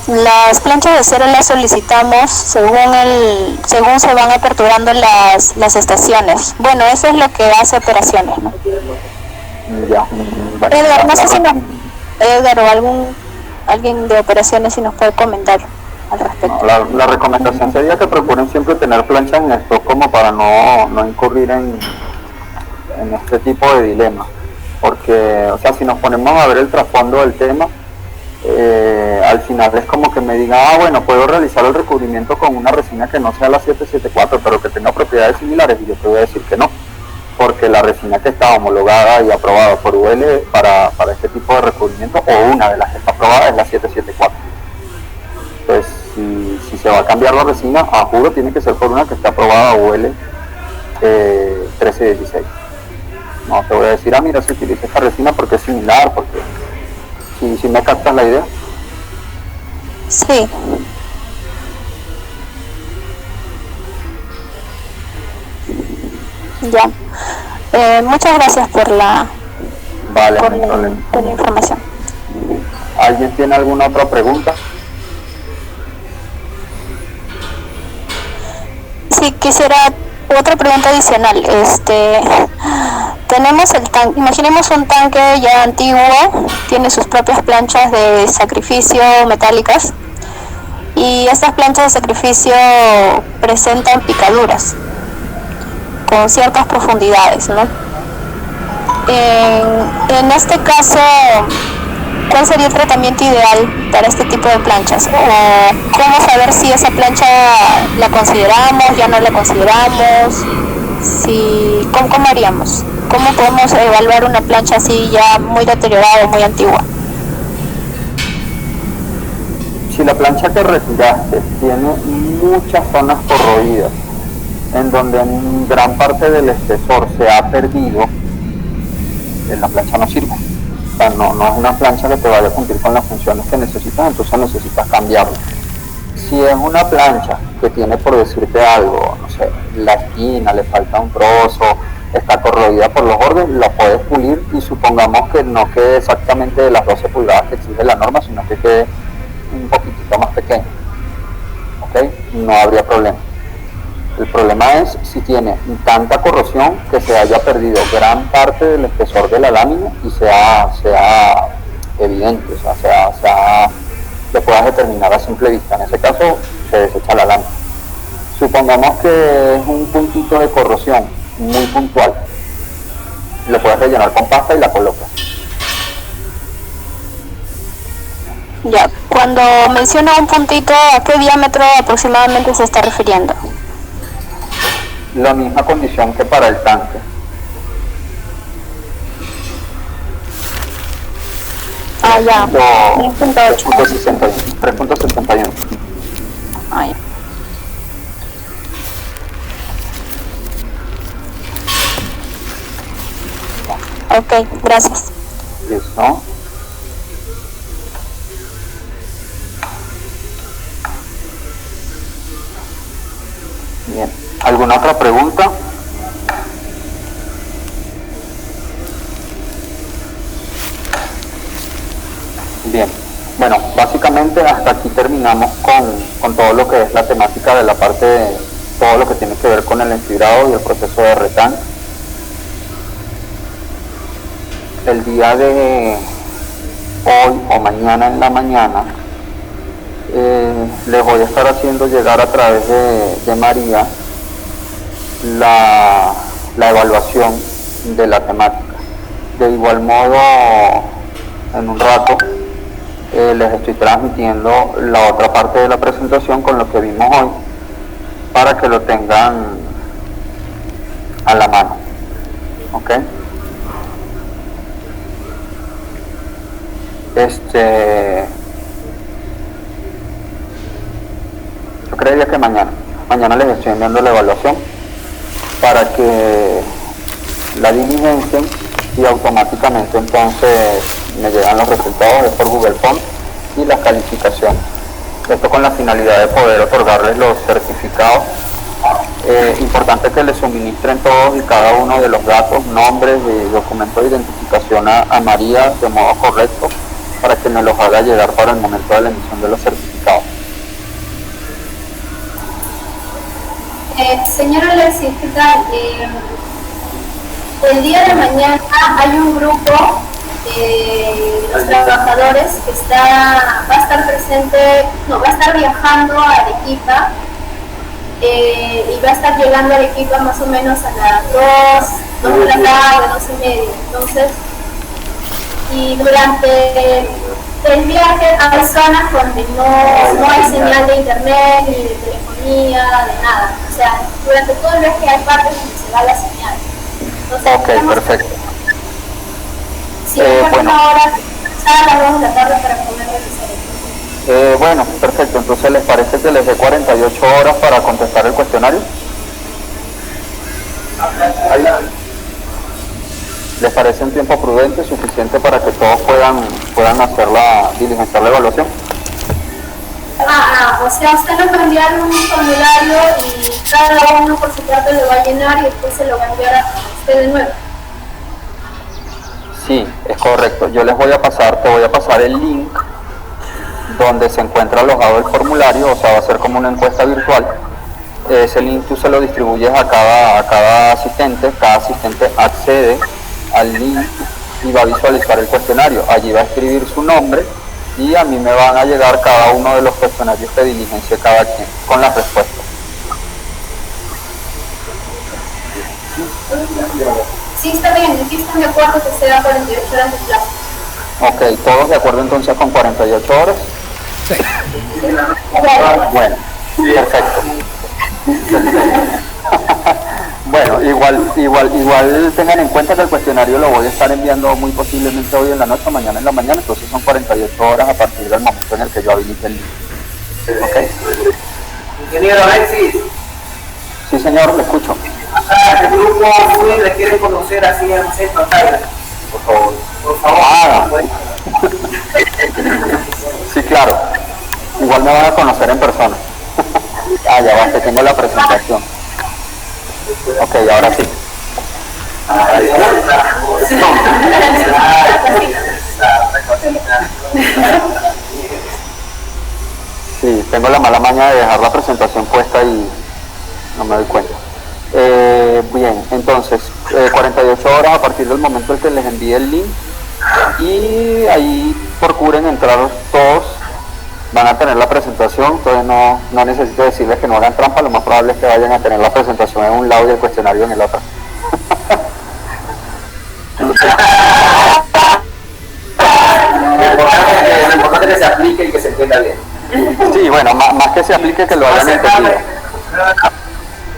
las planchas de acero las solicitamos según se van aperturando las estaciones. Bueno, eso es lo que hace operaciones, ¿no? Ya. Edgar, no sé si Edgar o alguien de operaciones si nos puede comentar al respecto. No, la recomendación sería que procuren siempre tener planchas en stock como para no incurrir en este tipo de dilemas, porque, o sea, si nos ponemos a ver el trasfondo del tema, al final es como que me digan, bueno, puedo realizar el recubrimiento con una resina que no sea la 774, pero que tenga propiedades similares, y yo te voy a decir que no, porque la resina que está homologada y aprobada por UL para este tipo de recubrimiento, o una de las que está aprobada, es la 774. Pues si se va a cambiar la resina, a juro tiene que ser por una que está aprobada UL 1316. No te voy a decir, mira, si utiliza esta resina porque es similar, porque si me captas la idea. Sí. Ya. Muchas gracias por la información. ¿Alguien tiene alguna otra pregunta? Sí, quisiera otra pregunta adicional. Tenemos el tanque, imaginemos un tanque ya antiguo, tiene sus propias planchas de sacrificio metálicas, y estas planchas de sacrificio presentan picaduras con ciertas profundidades, ¿no? En este caso, ¿cuál sería el tratamiento ideal para este tipo de planchas? ¿O cómo saber si esa plancha la consideramos, ya no la consideramos? ¿Cómo haríamos? ¿Cómo podemos evaluar una plancha así ya muy deteriorada o muy antigua? Si la plancha que retiraste tiene muchas zonas corroídas, en donde gran parte del espesor se ha perdido, la plancha no sirve. O sea, no es una plancha que te vaya a cumplir con las funciones que necesitas, entonces necesitas cambiarla. Si es una plancha que tiene, por decirte algo, no sé, la esquina, le falta un trozo, está corroída por los bordes, la puedes pulir y supongamos que no quede exactamente de las 12 pulgadas que exige la norma, sino que quede un poquitito más pequeño. ¿Ok? No habría problema. El problema es si tiene tanta corrosión que se haya perdido gran parte del espesor de la lámina y sea evidente, o sea, lo puedas determinar a simple vista. En ese caso se desecha la lámina. Supongamos que es un puntito de corrosión muy puntual, lo puedes rellenar con pasta y la colocas. Ya, cuando menciona un puntito, ¿a qué diámetro aproximadamente se está refiriendo? La misma condición que para el tanque. Ah, ya, 3.8. 3.61. Ah, ya. Ok, gracias. Listo. Bien. ¿Alguna otra pregunta? Bien. Bueno, básicamente hasta aquí terminamos con todo lo que es la temática de la parte de todo lo que tiene que ver con el enfibrado y el proceso de retán. El día de hoy o mañana en la mañana les voy a estar haciendo llegar a través de María la evaluación de la temática. De igual modo, en un rato les estoy transmitiendo la otra parte de la presentación con lo que vimos hoy para que lo tengan a la mano. ¿Ok? Yo creería que mañana les estoy enviando la evaluación para que la diligencien y automáticamente entonces me llegan los resultados de por Google Form y las calificaciones. Esto con la finalidad de poder otorgarles los certificados. Importante que les suministren todos y cada uno de los datos, nombres y documentos de identificación a María de modo correcto para que me los haga llegar para el momento de la emisión de los certificados. Señora Alexis, ¿qué tal? El día de mañana hay un grupo de los trabajadores que va a estar viajando a Arequipa y va a estar llegando a Arequipa más o menos a las 2 de la tarde, 2:30. Entonces, y durante el viaje hay zonas donde no hay señal de internet, ni de telefonía, de nada. O sea, durante todo el viaje hay partes donde se va la señal. Entonces, ok, perfecto. Si es bueno. una hora, a las 2 de la tarde para poder realizar esto. Bueno, perfecto. Entonces, ¿les parece que les dé 48 horas para contestar el cuestionario? Ahí. ¿Les parece un tiempo prudente, suficiente para que todos puedan diligenciar la evaluación? O sea, usted nos va a enviar un formulario y cada uno por su parte lo va a llenar y después se lo va a enviar a usted de nuevo. Sí, es correcto. Yo te voy a pasar el link donde se encuentra alojado el formulario, o sea, va a ser como una encuesta virtual. Ese link tú se lo distribuyes a cada asistente accede al link y va a visualizar el cuestionario. Allí va a escribir su nombre y a mí me van a llegar cada uno de los cuestionarios que diligencia cada quien con las respuestas. Sí, está bien, aquí están de acuerdo que sea 48 horas de plazo. Ok, ¿todos de acuerdo entonces con 48 horas? Sí. Bueno, perfecto. Bueno, igual tengan en cuenta que el cuestionario lo voy a estar enviando muy posiblemente hoy en la noche o mañana en la mañana, entonces son 48 horas a partir del momento en el que yo habilite el link. ¿Ok? Ingeniero Alexis. Sí, señor, le escucho. El grupo Azul le quiere conocer así en pantalla. Por favor. Por favor. Ah. Sí, claro. Igual me van a conocer en persona. Ya va, que tengo la presentación. Ok, ahora sí. Sí, tengo la mala maña de dejar la presentación puesta y no me doy cuenta. Bien, entonces, 48 horas a partir del momento en que les envíe el link y ahí procuren entrar todos van a tener la presentación, entonces no necesito decirles que no hagan trampa, lo más probable es que vayan a tener la presentación en un lado y el cuestionario en el otro. Lo importante es que se aplique y que se entienda bien. Sí, bueno, más que se aplique, que lo hayan entendido.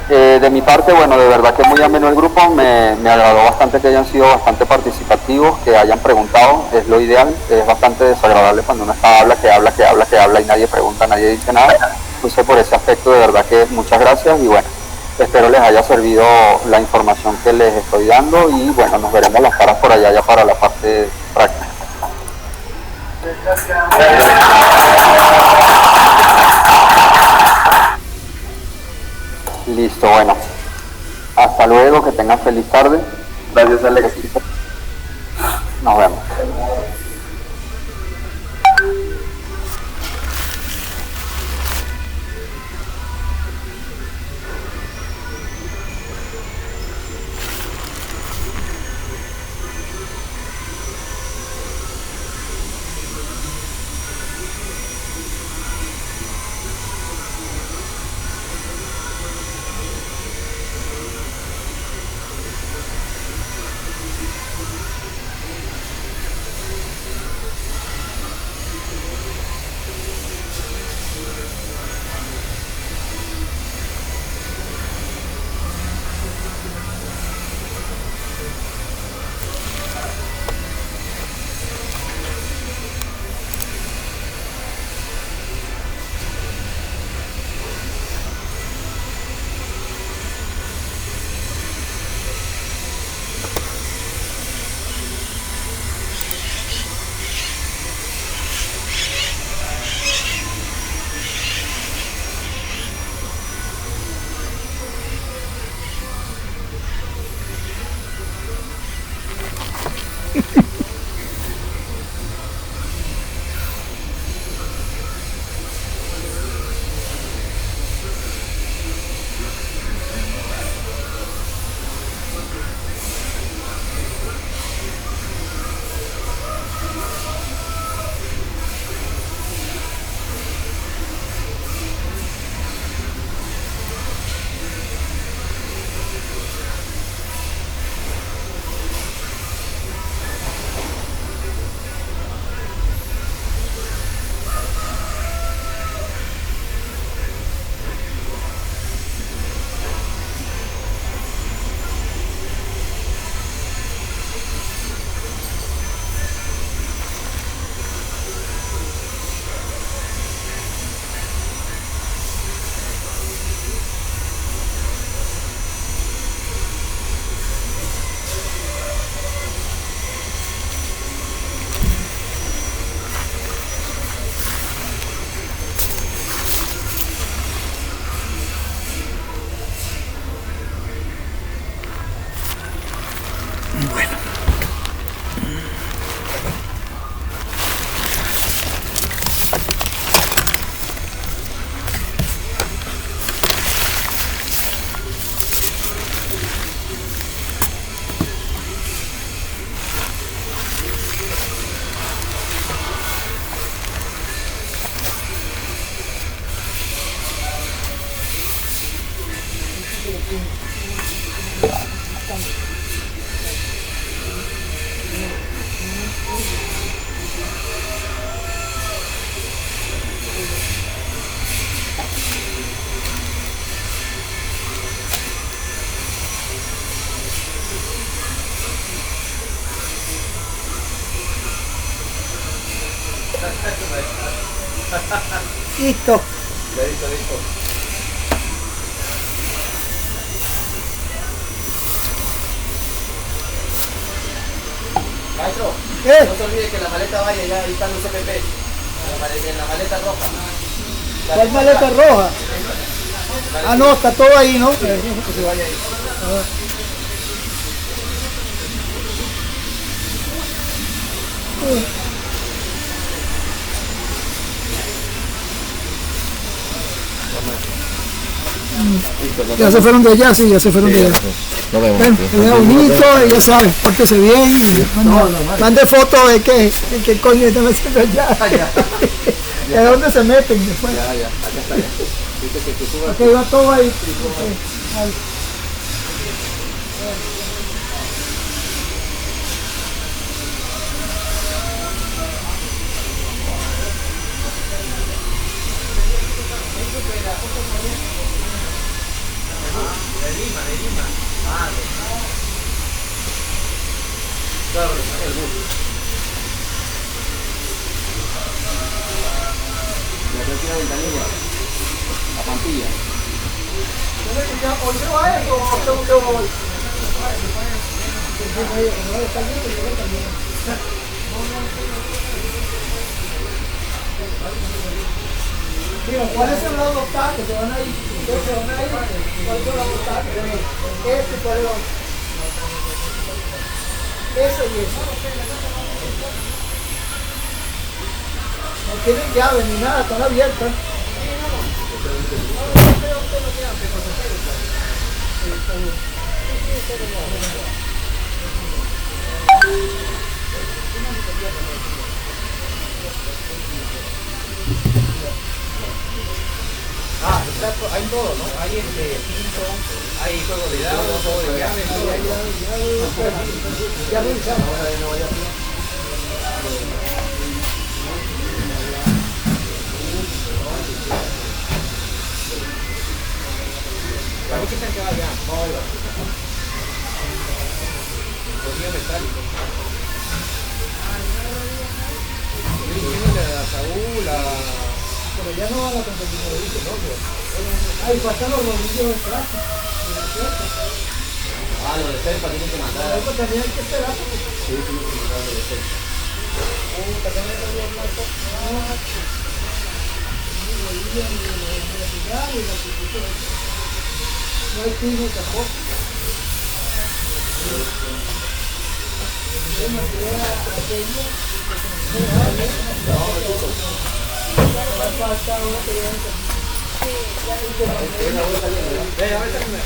De mi parte, bueno, de verdad que muy ameno el grupo, me agradó bastante que hayan sido bastante participativos, que hayan preguntado, es lo ideal, es bastante desagradable cuando uno está habla y nadie pregunta, nadie dice nada. Entonces por ese aspecto de verdad que muchas gracias y bueno, espero les haya servido la información que les estoy dando y bueno, nos veremos las caras por allá ya para la parte práctica. Listo, bueno. Hasta luego, que tengan feliz tarde. Gracias, Alex. Nos vemos. Listo. Listo. Maestro, no se olvide que la maleta vaya ya, ahí están los CPP. En la maleta roja. ¿Cuál maleta roja? Ah, no, está todo ahí, ¿no? Que se vaya ahí. Ya se fueron de allá, sí, ya se fueron de allá. Nos vemos. Bueno, que vea bonito, y ya sabes, pórtese bien. Y, mande fotos de qué coño están haciendo allá. ¿De dónde se meten después? Ya, acá está ya. Dice que tú subas. Ok, va todo ahí. Okay, vale. Claro, el bus. La tercera ventanilla. La Pampilla. ¿Hoy se va eso o tengo que voy? Mira, ¿cuál es el lado local que se van a ir? ¿Ustedes se van a ir? ¿Cuál es el lado local? Este, ¿cuál es el otro? Eso y eso. No tienen llave ni nada, están abiertas. Exacto, hay todo, ¿no? Hay pinto, hay juego de dados, juego de llaves, todo hay. Ya revisamos. Para mí que se han quedado allá, vamos a ver. Tornillo metálico. Yo diciéndole a Saúl, Pero ya no va a la competición, dice, no, pero... Ahí faltan los rodillos de plástico. lo de Felpa tienen que mandar. Algo también hay que esperar porque... Sí, tienen que mandar lo de Felpa. También hay que ver la no hay tiro tampoco. Venga, voy saliendo. Venga, voy saliendo.